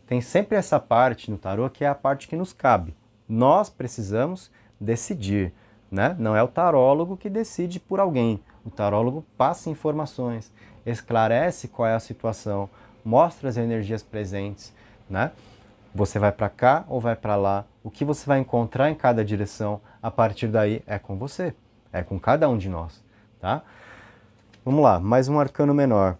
S1: tem sempre essa parte no tarô que é a parte que nos cabe. Nós precisamos decidir, né? Não é o tarólogo que decide por alguém. O tarólogo passa informações, esclarece qual é a situação, mostra as energias presentes, né? Você vai para cá ou vai para lá? O que você vai encontrar em cada direção, a partir daí é com você, é com cada um de nós, tá? Vamos lá, mais um arcano menor.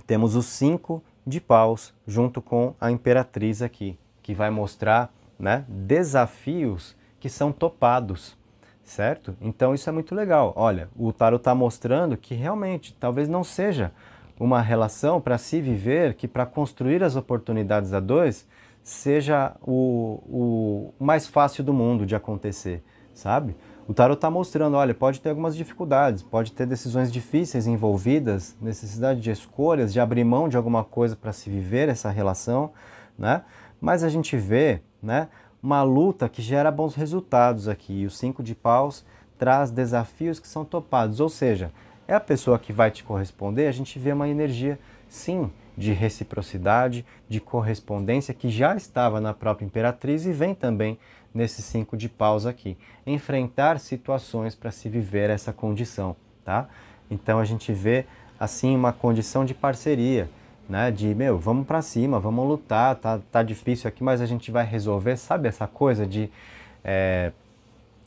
S1: Temos os 5 de paus junto com a imperatriz aqui, que vai mostrar, né, desafios que são topados, certo? Então isso é muito legal. Olha, o tarot está mostrando que realmente talvez não seja uma relação para se viver, que para construir as oportunidades a dois seja o mais fácil do mundo de acontecer, sabe? O tarot está mostrando, olha, pode ter algumas dificuldades, pode ter decisões difíceis envolvidas, necessidade de escolhas, de abrir mão de alguma coisa para se viver essa relação, né? Mas a gente vê, né, uma luta que gera bons resultados aqui. E o 5 de paus traz desafios que são topados, ou seja, é a pessoa que vai te corresponder. A gente vê uma energia, sim, de reciprocidade, de correspondência que já estava na própria imperatriz e vem também nesse 5 de paus aqui. Enfrentar situações para se viver essa condição, tá? Então a gente vê, assim, uma condição de parceria, né? De, meu, vamos para cima, vamos lutar, tá difícil aqui, mas a gente vai resolver. Sabe essa coisa de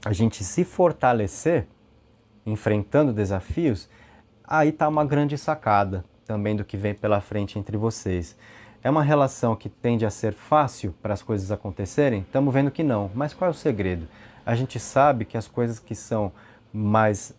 S1: a gente se fortalecer enfrentando desafios? Aí tá uma grande sacada também do que vem pela frente entre vocês. É uma relação que tende a ser fácil para as coisas acontecerem? Estamos vendo que não. Mas qual é o segredo? A gente sabe que as coisas que são mais,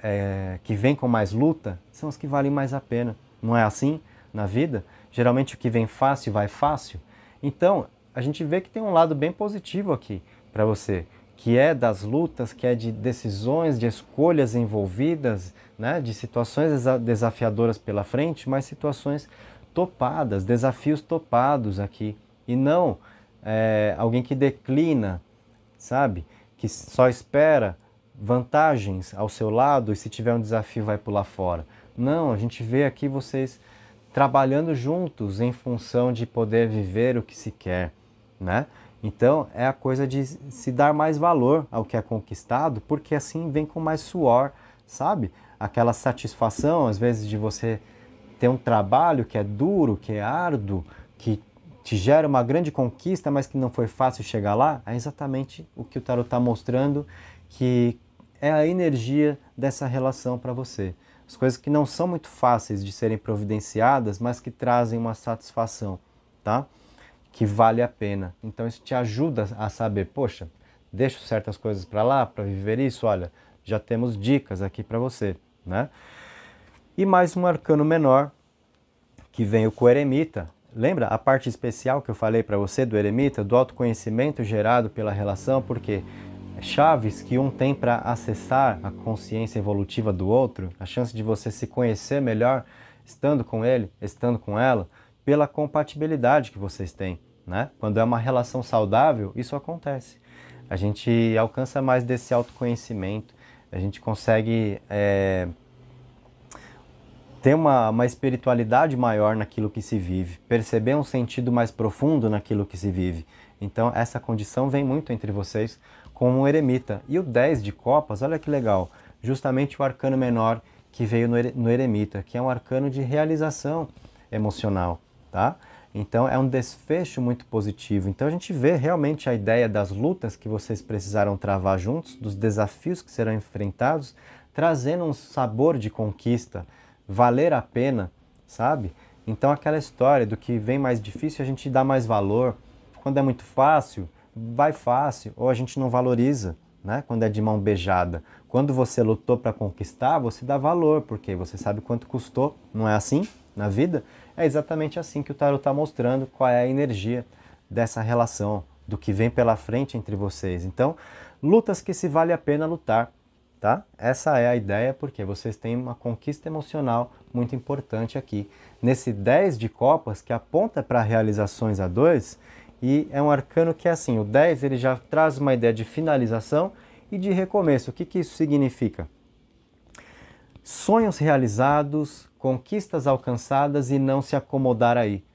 S1: que vêm com mais luta, são as que valem mais a pena. Não é assim na vida? Geralmente o que vem fácil vai fácil. Então, a gente vê que tem um lado bem positivo aqui para você, que é das lutas, que é de decisões, de escolhas envolvidas, né, de situações desafiadoras pela frente, mas situações topadas, desafios topados aqui, e não alguém que declina, sabe, que só espera vantagens ao seu lado e se tiver um desafio vai pular fora. Não, a gente vê aqui vocês trabalhando juntos em função de poder viver o que se quer, né? Então é a coisa de se dar mais valor ao que é conquistado, porque assim vem com mais suor, sabe? Aquela satisfação, às vezes, de você ter um trabalho que é duro, que é árduo, que te gera uma grande conquista, mas que não foi fácil chegar lá, é exatamente o que o tarot está mostrando, que é a energia dessa relação para você. As coisas que não são muito fáceis de serem providenciadas, mas que trazem uma satisfação, tá? Que vale a pena. Então isso te ajuda a saber, poxa, deixo certas coisas para lá para viver isso, olha, já temos dicas aqui para você, né? E mais um arcano menor, que vem o coeremita. Lembra a parte especial que eu falei para você do eremita, do autoconhecimento gerado pela relação, porque chaves que um tem para acessar a consciência evolutiva do outro, a chance de você se conhecer melhor estando com ele, estando com ela, pela compatibilidade que vocês têm, né? Quando é uma relação saudável, isso acontece. A gente alcança mais desse autoconhecimento, a gente consegue ter uma espiritualidade maior naquilo que se vive, perceber um sentido mais profundo naquilo que se vive. Então essa condição vem muito entre vocês com um eremita. E o 10 de copas, olha que legal, justamente o arcano menor que veio no eremita, que é um arcano de realização emocional, tá? Então é um desfecho muito positivo. Então a gente vê realmente a ideia das lutas que vocês precisaram travar juntos, dos desafios que serão enfrentados, trazendo um sabor de conquista, valer a pena, sabe? Então aquela história do que vem mais difícil a gente dá mais valor. Quando é muito fácil, vai fácil, ou a gente não valoriza, né? Quando é de mão beijada. Quando você lutou para conquistar, você dá valor, porque você sabe quanto custou. Não é assim na vida? É exatamente assim que o tarot está mostrando qual é a energia dessa relação, do que vem pela frente entre vocês. Então, lutas que se vale a pena lutar, tá? Essa é a ideia, porque vocês têm uma conquista emocional muito importante aqui. Nesse 10 de copas, que aponta para realizações a dois, e é um arcano que é assim, o 10 ele já traz uma ideia de finalização e de recomeço. O que que isso significa? Sonhos realizados, conquistas alcançadas e não se acomodar aí,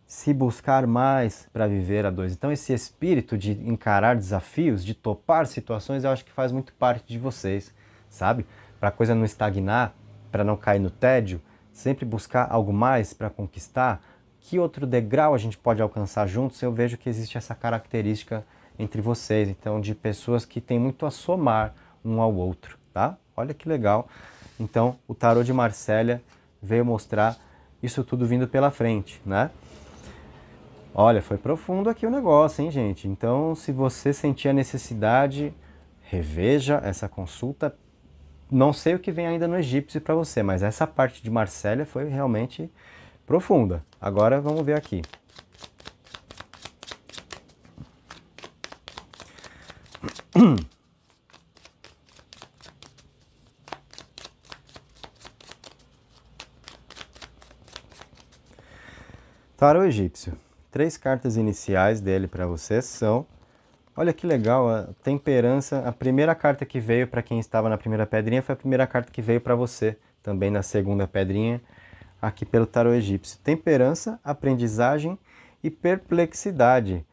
S1: se buscar mais para viver a dois. Então esse espírito de encarar desafios, de topar situações, eu acho que faz muito parte de vocês, sabe? Para a coisa não estagnar, para não cair no tédio, sempre buscar algo mais para conquistar. Que outro degrau a gente pode alcançar juntos? Eu vejo que existe essa característica entre vocês, então de pessoas que têm muito a somar um ao outro, tá? Olha que legal. Então o tarô de Marsella veio mostrar isso tudo vindo pela frente, né? Olha, foi profundo aqui o negócio, hein, gente? Então, se você sentir a necessidade, reveja essa consulta. Não sei o que vem ainda no egípcio para você, mas essa parte de Marsella foi realmente profunda. Agora vamos ver aqui. Tarô egípcio. 3 cartas iniciais dele para você são... Olha que legal, a temperança. A primeira carta que veio para quem estava na primeira pedrinha foi a primeira carta que veio para você, também na segunda pedrinha, aqui pelo tarô egípcio. Temperança, aprendizagem e perplexidade.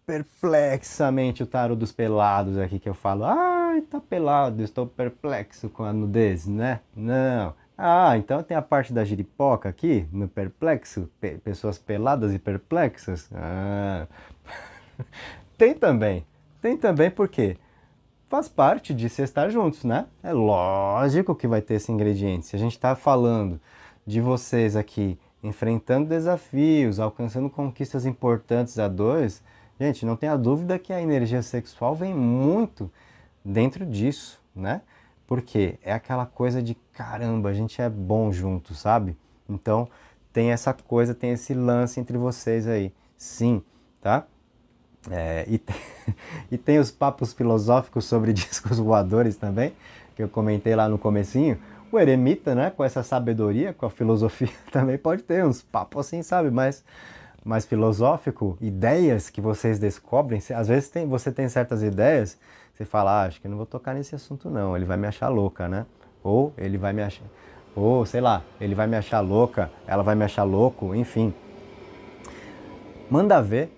S1: Perplexamente o tarô dos pelados aqui que eu falo. Ai, tá pelado, estou perplexo com a nudez, né? Não. Ah, então tem a parte da giripoca aqui, no perplexo, pessoas peladas e perplexas. Ah. Tem também. Tem também porque faz parte de se estar juntos, né? É lógico que vai ter esse ingrediente. Se a gente está falando de vocês aqui enfrentando desafios, alcançando conquistas importantes a dois, gente, não tenha dúvida que a energia sexual vem muito dentro disso, né? Porque é aquela coisa de caramba, a gente é bom junto, sabe? Então tem essa coisa, tem esse lance entre vocês aí, sim, tá? E tem os papos filosóficos sobre discos voadores também, que eu comentei lá no comecinho. O eremita, né, com essa sabedoria, com a filosofia, também pode ter uns papos assim, sabe? Mais filosófico, ideias que vocês descobrem. Às vezes você tem certas ideias, você fala, acho que eu não vou tocar nesse assunto não, ele vai me achar louca, né? Ou ele vai me achar, ou sei lá, ele vai me achar louca, ela vai me achar louco, enfim. Manda ver,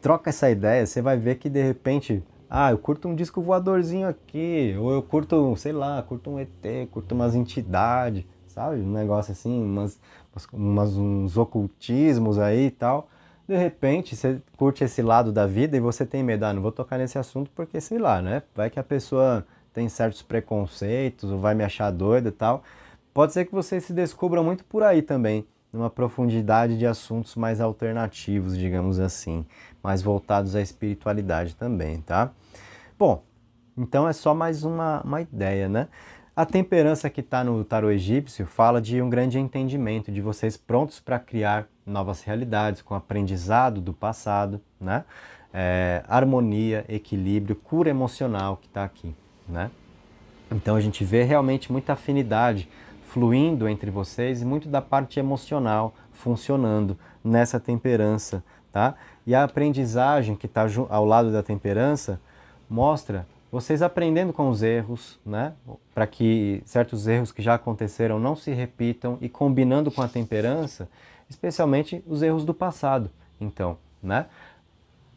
S1: troca essa ideia, você vai ver que de repente, eu curto um disco voadorzinho aqui, ou eu curto, sei lá, curto um ET, curto umas entidades, sabe? Um negócio assim, uns ocultismos aí e tal. De repente, você curte esse lado da vida e você tem medo, não vou tocar nesse assunto porque, sei lá, né? Vai que a pessoa tem certos preconceitos ou vai me achar doida e tal. Pode ser que vocês se descubram muito por aí também, numa profundidade de assuntos mais alternativos, digamos assim, mais voltados à espiritualidade também, tá? Bom, então é só mais uma ideia, né? A temperança que está no tarô egípcio fala de um grande entendimento, de vocês prontos para criar novas realidades, com aprendizado do passado, né? Harmonia, equilíbrio, cura emocional que está aqui, né? Então a gente vê realmente muita afinidade fluindo entre vocês e muito da parte emocional funcionando nessa temperança, tá? E a aprendizagem que está ao lado da temperança mostra vocês aprendendo com os erros, né? Para que certos erros que já aconteceram não se repitam e combinando com a temperança, especialmente os erros do passado. Então, né?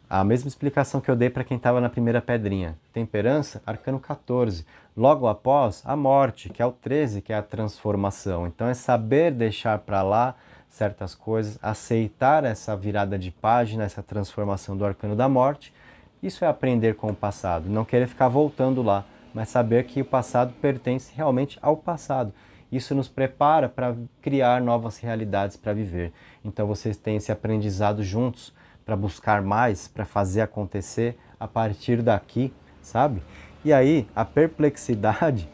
S1: A mesma explicação que eu dei para quem estava na primeira pedrinha. Temperança, arcano 14. Logo após, a morte, que é o 13, que é a transformação. Então é saber deixar para lá certas coisas, aceitar essa virada de página, essa transformação do arcano da morte. Isso é aprender com o passado, não querer ficar voltando lá, mas saber que o passado pertence realmente ao passado. Isso nos prepara para criar novas realidades para viver. Então vocês têm esse aprendizado juntos para buscar mais, para fazer acontecer a partir daqui, sabe? E aí, a perplexidade,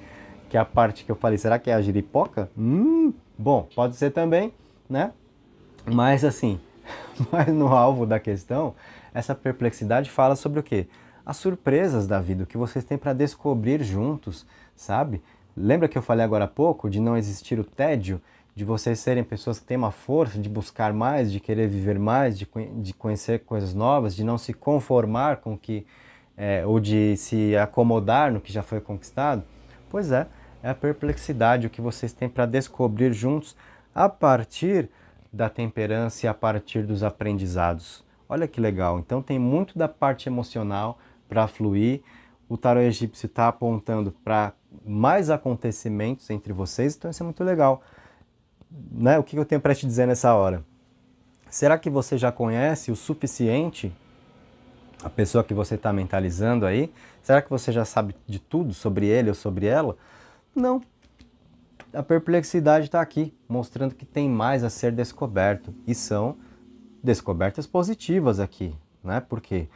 S1: que é a parte que eu falei, será que é a giripoca? Bom, pode ser também, né? Mas assim, mas no alvo da questão, essa perplexidade fala sobre o quê? As surpresas da vida, o que vocês têm para descobrir juntos, sabe? Lembra que eu falei agora há pouco de não existir o tédio? De vocês serem pessoas que têm uma força de buscar mais, de querer viver mais, de conhecer coisas novas, de não se conformar com o que, ou de se acomodar no que já foi conquistado? Pois é a perplexidade, o que vocês têm para descobrir juntos a partir da temperança e a partir dos aprendizados. Olha que legal, então tem muito da parte emocional para fluir. O tarô egípcio está apontando para mais acontecimentos entre vocês, então isso é muito legal. Né? O que eu tenho para te dizer nessa hora? Será que você já conhece o suficiente a pessoa que você está mentalizando aí? Será que você já sabe de tudo sobre ele ou sobre ela? Não. A perplexidade está aqui, mostrando que tem mais a ser descoberto. E são descobertas positivas aqui, né? Porque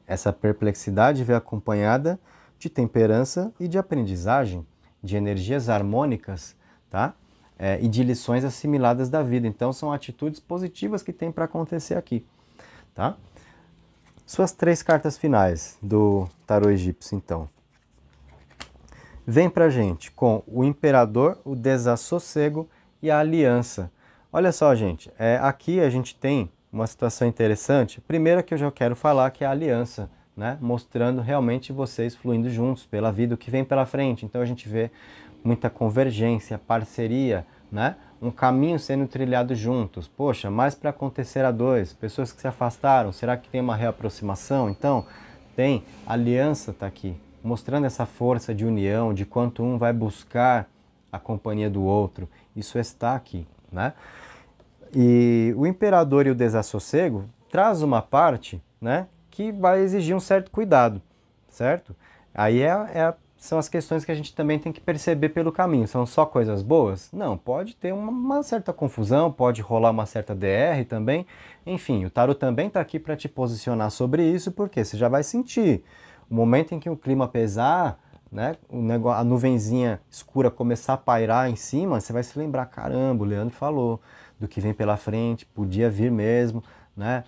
S1: essa perplexidade vem acompanhada de temperança e de aprendizagem, de energias harmônicas, tá? E de lições assimiladas da vida. Então são atitudes positivas que tem para acontecer aqui, tá? Suas 3 cartas finais do tarô egípcio, então. Vem pra gente com o Imperador, o Desassossego e a Aliança. Olha só, gente, aqui a gente tem uma situação interessante. Primeiro que eu já quero falar que é a aliança, né? Mostrando realmente vocês fluindo juntos pela vida, o que vem pela frente. Então a gente vê muita convergência, parceria, né? Um caminho sendo trilhado juntos. Poxa, mais para acontecer a dois. Pessoas que se afastaram, será que tem uma reaproximação? Então, tem aliança, tá aqui, mostrando essa força de união, de quanto um vai buscar a companhia do outro. Isso está aqui, né? E o Imperador e o Desassossego traz uma parte, né, que vai exigir um certo cuidado, certo? Aí são as questões que a gente também tem que perceber pelo caminho. São só coisas boas? Não, pode ter uma certa confusão, pode rolar uma certa DR também. Enfim, o tarot também está aqui para te posicionar sobre isso, porque você já vai sentir. O momento em que o clima pesar, né, a nuvenzinha escura começar a pairar em cima, você vai se lembrar, caramba, o Leandro falou do que vem pela frente, podia vir mesmo, né,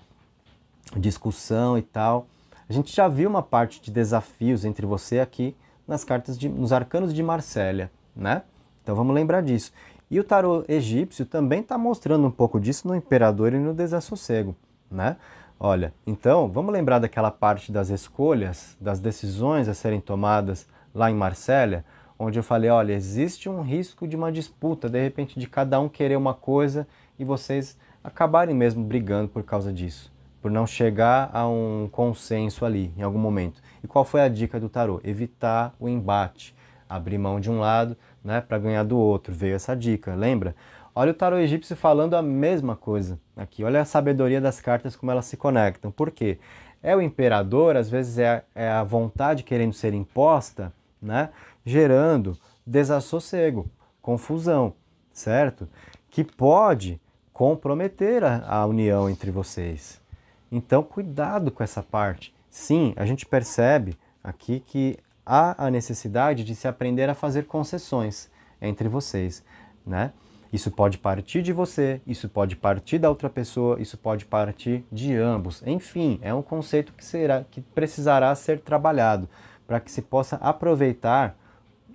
S1: discussão e tal. A gente já viu uma parte de desafios entre você aqui nos arcanos de Marsella, né? Então vamos lembrar disso. E o tarô egípcio também está mostrando um pouco disso no Imperador e no Desassossego, né? Olha, então vamos lembrar daquela parte das escolhas, das decisões a serem tomadas lá em Marsella, onde eu falei, olha, existe um risco de uma disputa, de repente de cada um querer uma coisa e vocês acabarem mesmo brigando por causa disso, por não chegar a um consenso ali em algum momento. E qual foi a dica do tarô? Evitar o embate, abrir mão de um lado, né, para ganhar do outro. Veio essa dica, lembra? Olha o tarô egípcio falando a mesma coisa aqui. Olha a sabedoria das cartas, como elas se conectam. Por quê? É o imperador, às vezes é a vontade querendo ser imposta, né, gerando desassossego, confusão, certo? Que pode comprometer a união entre vocês. Então, cuidado com essa parte. Sim, a gente percebe aqui que há a necessidade de se aprender a fazer concessões entre vocês, né? Isso pode partir de você, isso pode partir da outra pessoa, isso pode partir de ambos. Enfim, é um conceito que precisará ser trabalhado para que se possa aproveitar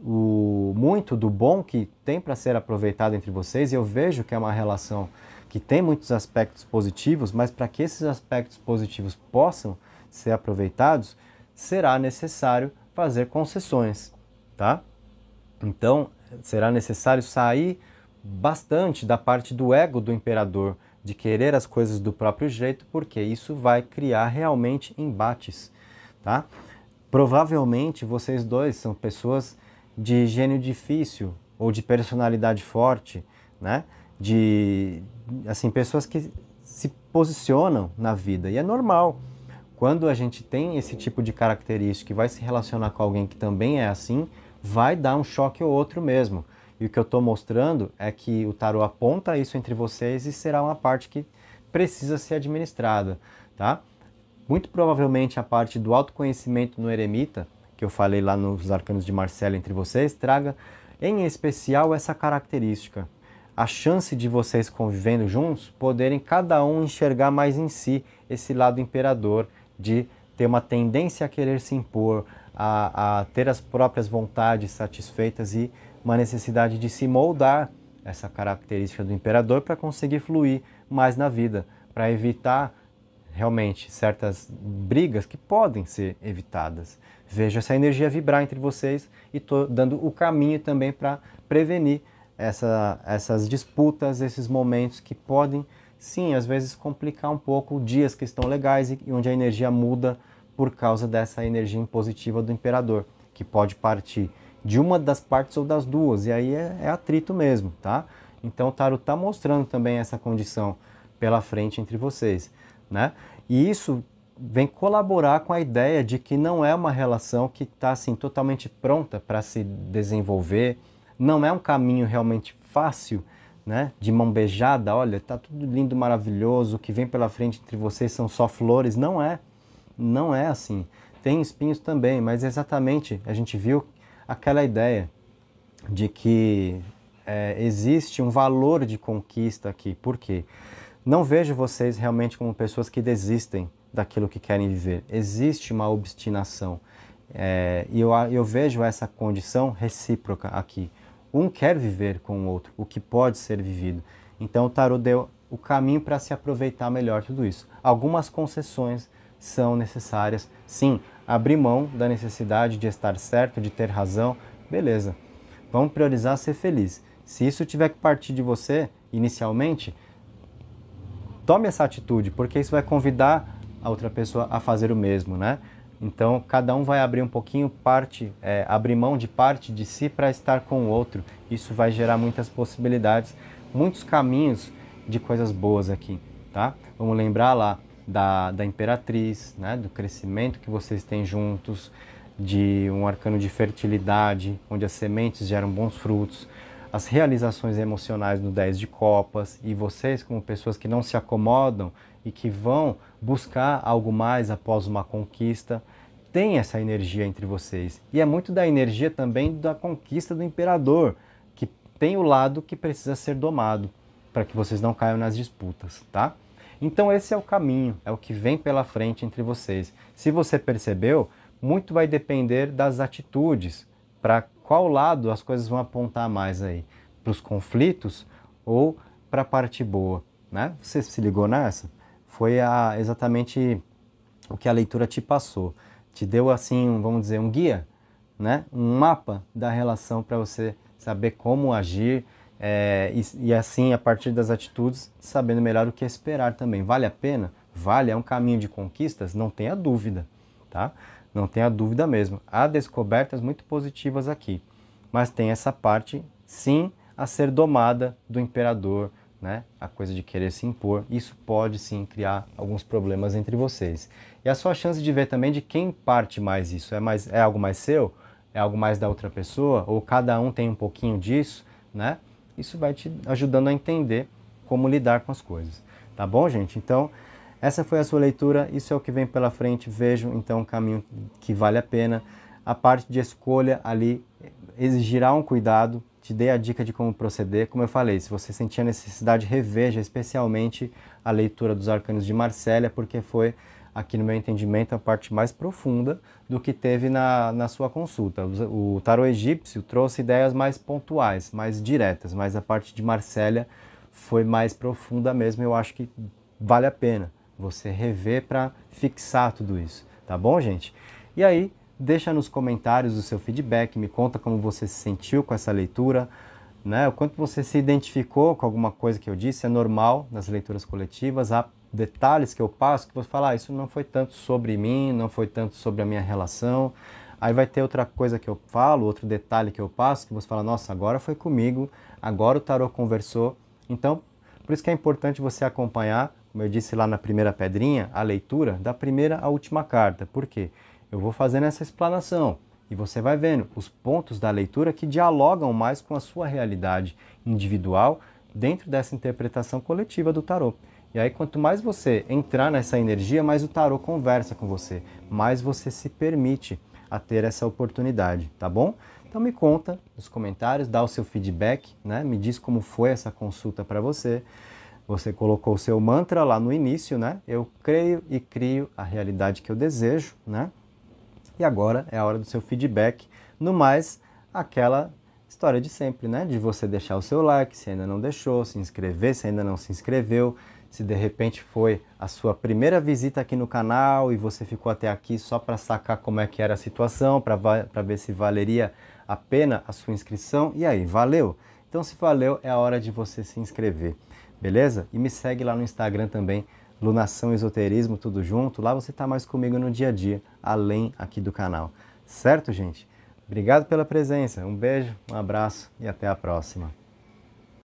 S1: muito do bom que tem para ser aproveitado entre vocês. E eu vejo que é uma relação que tem muitos aspectos positivos, mas para que esses aspectos positivos possam ser aproveitados, será necessário fazer concessões, tá? Então, será necessário sair bastante da parte do ego do imperador, de querer as coisas do próprio jeito, porque isso vai criar realmente embates, tá? Provavelmente vocês dois são pessoas de gênio difícil ou de personalidade forte, né? Assim, pessoas que se posicionam na vida, e é normal. Quando a gente tem esse tipo de característica e vai se relacionar com alguém que também é assim, vai dar um choque ou outro mesmo. E o que eu estou mostrando é que o tarô aponta isso entre vocês e será uma parte que precisa ser administrada, tá? Muito provavelmente a parte do autoconhecimento no eremita, que eu falei lá nos arcanos de Marsella entre vocês, traga em especial essa característica. A chance de vocês convivendo juntos poderem cada um enxergar mais em si esse lado imperador, de ter uma tendência a querer se impor, a ter as próprias vontades satisfeitas e uma necessidade de se moldar essa característica do imperador para conseguir fluir mais na vida, para evitar realmente certas brigas que podem ser evitadas. Vejo essa energia vibrar entre vocês e estou dando o caminho também para prevenir essas disputas, esses momentos que podem sim, às vezes complicar um pouco dias que estão legais e onde a energia muda por causa dessa energia impositiva do imperador, que pode partir de uma das partes ou das duas, e aí é atrito mesmo, tá? Então o tarot está mostrando também essa condição pela frente entre vocês, né? E isso vem colaborar com a ideia de que não é uma relação que está assim totalmente pronta para se desenvolver, não é um caminho realmente fácil, né? De mão beijada, olha, tá tudo lindo, maravilhoso, o que vem pela frente entre vocês são só flores, não é assim. Tem espinhos também, mas exatamente a gente viu aquela ideia de que existe um valor de conquista aqui. Por quê? Não vejo vocês realmente como pessoas que desistem daquilo que querem viver. Existe uma obstinação. E eu vejo essa condição recíproca aqui. Um quer viver com o outro, o que pode ser vivido. Então o tarot deu o caminho para se aproveitar melhor tudo isso. Algumas concessões são necessárias. Sim, abrir mão da necessidade de estar certo, de ter razão, beleza. Vamos priorizar ser feliz. Se isso tiver que partir de você, inicialmente, tome essa atitude, porque isso vai convidar a outra pessoa a fazer o mesmo, né? Então, cada um vai abrir um pouquinho abrir mão de parte de si para estar com o outro. Isso vai gerar muitas possibilidades, muitos caminhos de coisas boas aqui, tá? Vamos lembrar lá da Imperatriz, né? Do crescimento que vocês têm juntos, de um arcano de fertilidade, onde as sementes geram bons frutos, as realizações emocionais no 10 de copas, e vocês como pessoas que não se acomodam e que vão buscar algo mais após uma conquista, tem essa energia entre vocês. E é muito da energia também da conquista do imperador, que tem o lado que precisa ser domado, para que vocês não caiam nas disputas, tá? Então esse é o caminho, é o que vem pela frente entre vocês. Se você percebeu, muito vai depender das atitudes, para qual lado as coisas vão apontar mais aí, para os conflitos ou para a parte boa, né? Você se ligou nessa? Foi exatamente o que a leitura te passou. Te deu assim, vamos dizer, um guia, né? Um mapa da relação para você saber como agir e assim, a partir das atitudes, sabendo melhor o que esperar também. Vale a pena? Vale, é um caminho de conquistas? Não tenha dúvida, tá? Não tenha dúvida mesmo. Há descobertas muito positivas aqui, mas tem essa parte, sim, a ser domada do imperador, né? A coisa de querer se impor. Isso pode, sim, criar alguns problemas entre vocês. E a sua chance de ver também de quem parte mais isso. É algo mais seu? É algo mais da outra pessoa? Ou cada um tem um pouquinho disso, né? Isso vai te ajudando a entender como lidar com as coisas. Tá bom, gente? Então, essa foi a sua leitura, isso é o que vem pela frente, vejo então um caminho que vale a pena. A parte de escolha ali exigirá um cuidado, te dei a dica de como proceder. Como eu falei, se você sentir a necessidade, reveja especialmente a leitura dos arcanos de Marsella, porque foi, aqui no meu entendimento, a parte mais profunda do que teve na sua consulta. O tarô egípcio trouxe ideias mais pontuais, mais diretas, mas a parte de Marsella foi mais profunda mesmo, eu acho que vale a pena você rever para fixar tudo isso, tá bom, gente? E aí, deixa nos comentários o seu feedback, me conta como você se sentiu com essa leitura, né? O quanto você se identificou com alguma coisa que eu disse, é normal nas leituras coletivas, há detalhes que eu passo que você fala, isso não foi tanto sobre mim, não foi tanto sobre a minha relação. Aí vai ter outra coisa que eu falo, outro detalhe que eu passo, que você fala, nossa, agora foi comigo, agora o tarô conversou. Então, por isso que é importante você acompanhar, como eu disse lá na primeira pedrinha, a leitura da primeira à última carta. Por quê? Eu vou fazendo essa explanação e você vai vendo os pontos da leitura que dialogam mais com a sua realidade individual dentro dessa interpretação coletiva do tarô. E aí, quanto mais você entrar nessa energia, mais o tarô conversa com você, mais você se permite a ter essa oportunidade, tá bom? Então me conta nos comentários, dá o seu feedback, né? Me diz como foi essa consulta para você. Você colocou o seu mantra lá no início, né? Eu creio e crio a realidade que eu desejo, né? E agora é a hora do seu feedback. No mais, aquela história de sempre, né? De você deixar o seu like, se ainda não deixou, se inscrever, se ainda não se inscreveu. Se de repente foi a sua primeira visita aqui no canal e você ficou até aqui só para sacar como é que era a situação, para ver se valeria a pena a sua inscrição. E aí, valeu? Então, se valeu, é a hora de você se inscrever. beleza? E me segue lá no Instagram também, Lunação Esoterismo, tudo junto. Lá você tá mais comigo no dia a dia, além aqui do canal. Certo, gente? Obrigado pela presença. Um beijo, um abraço e até a próxima.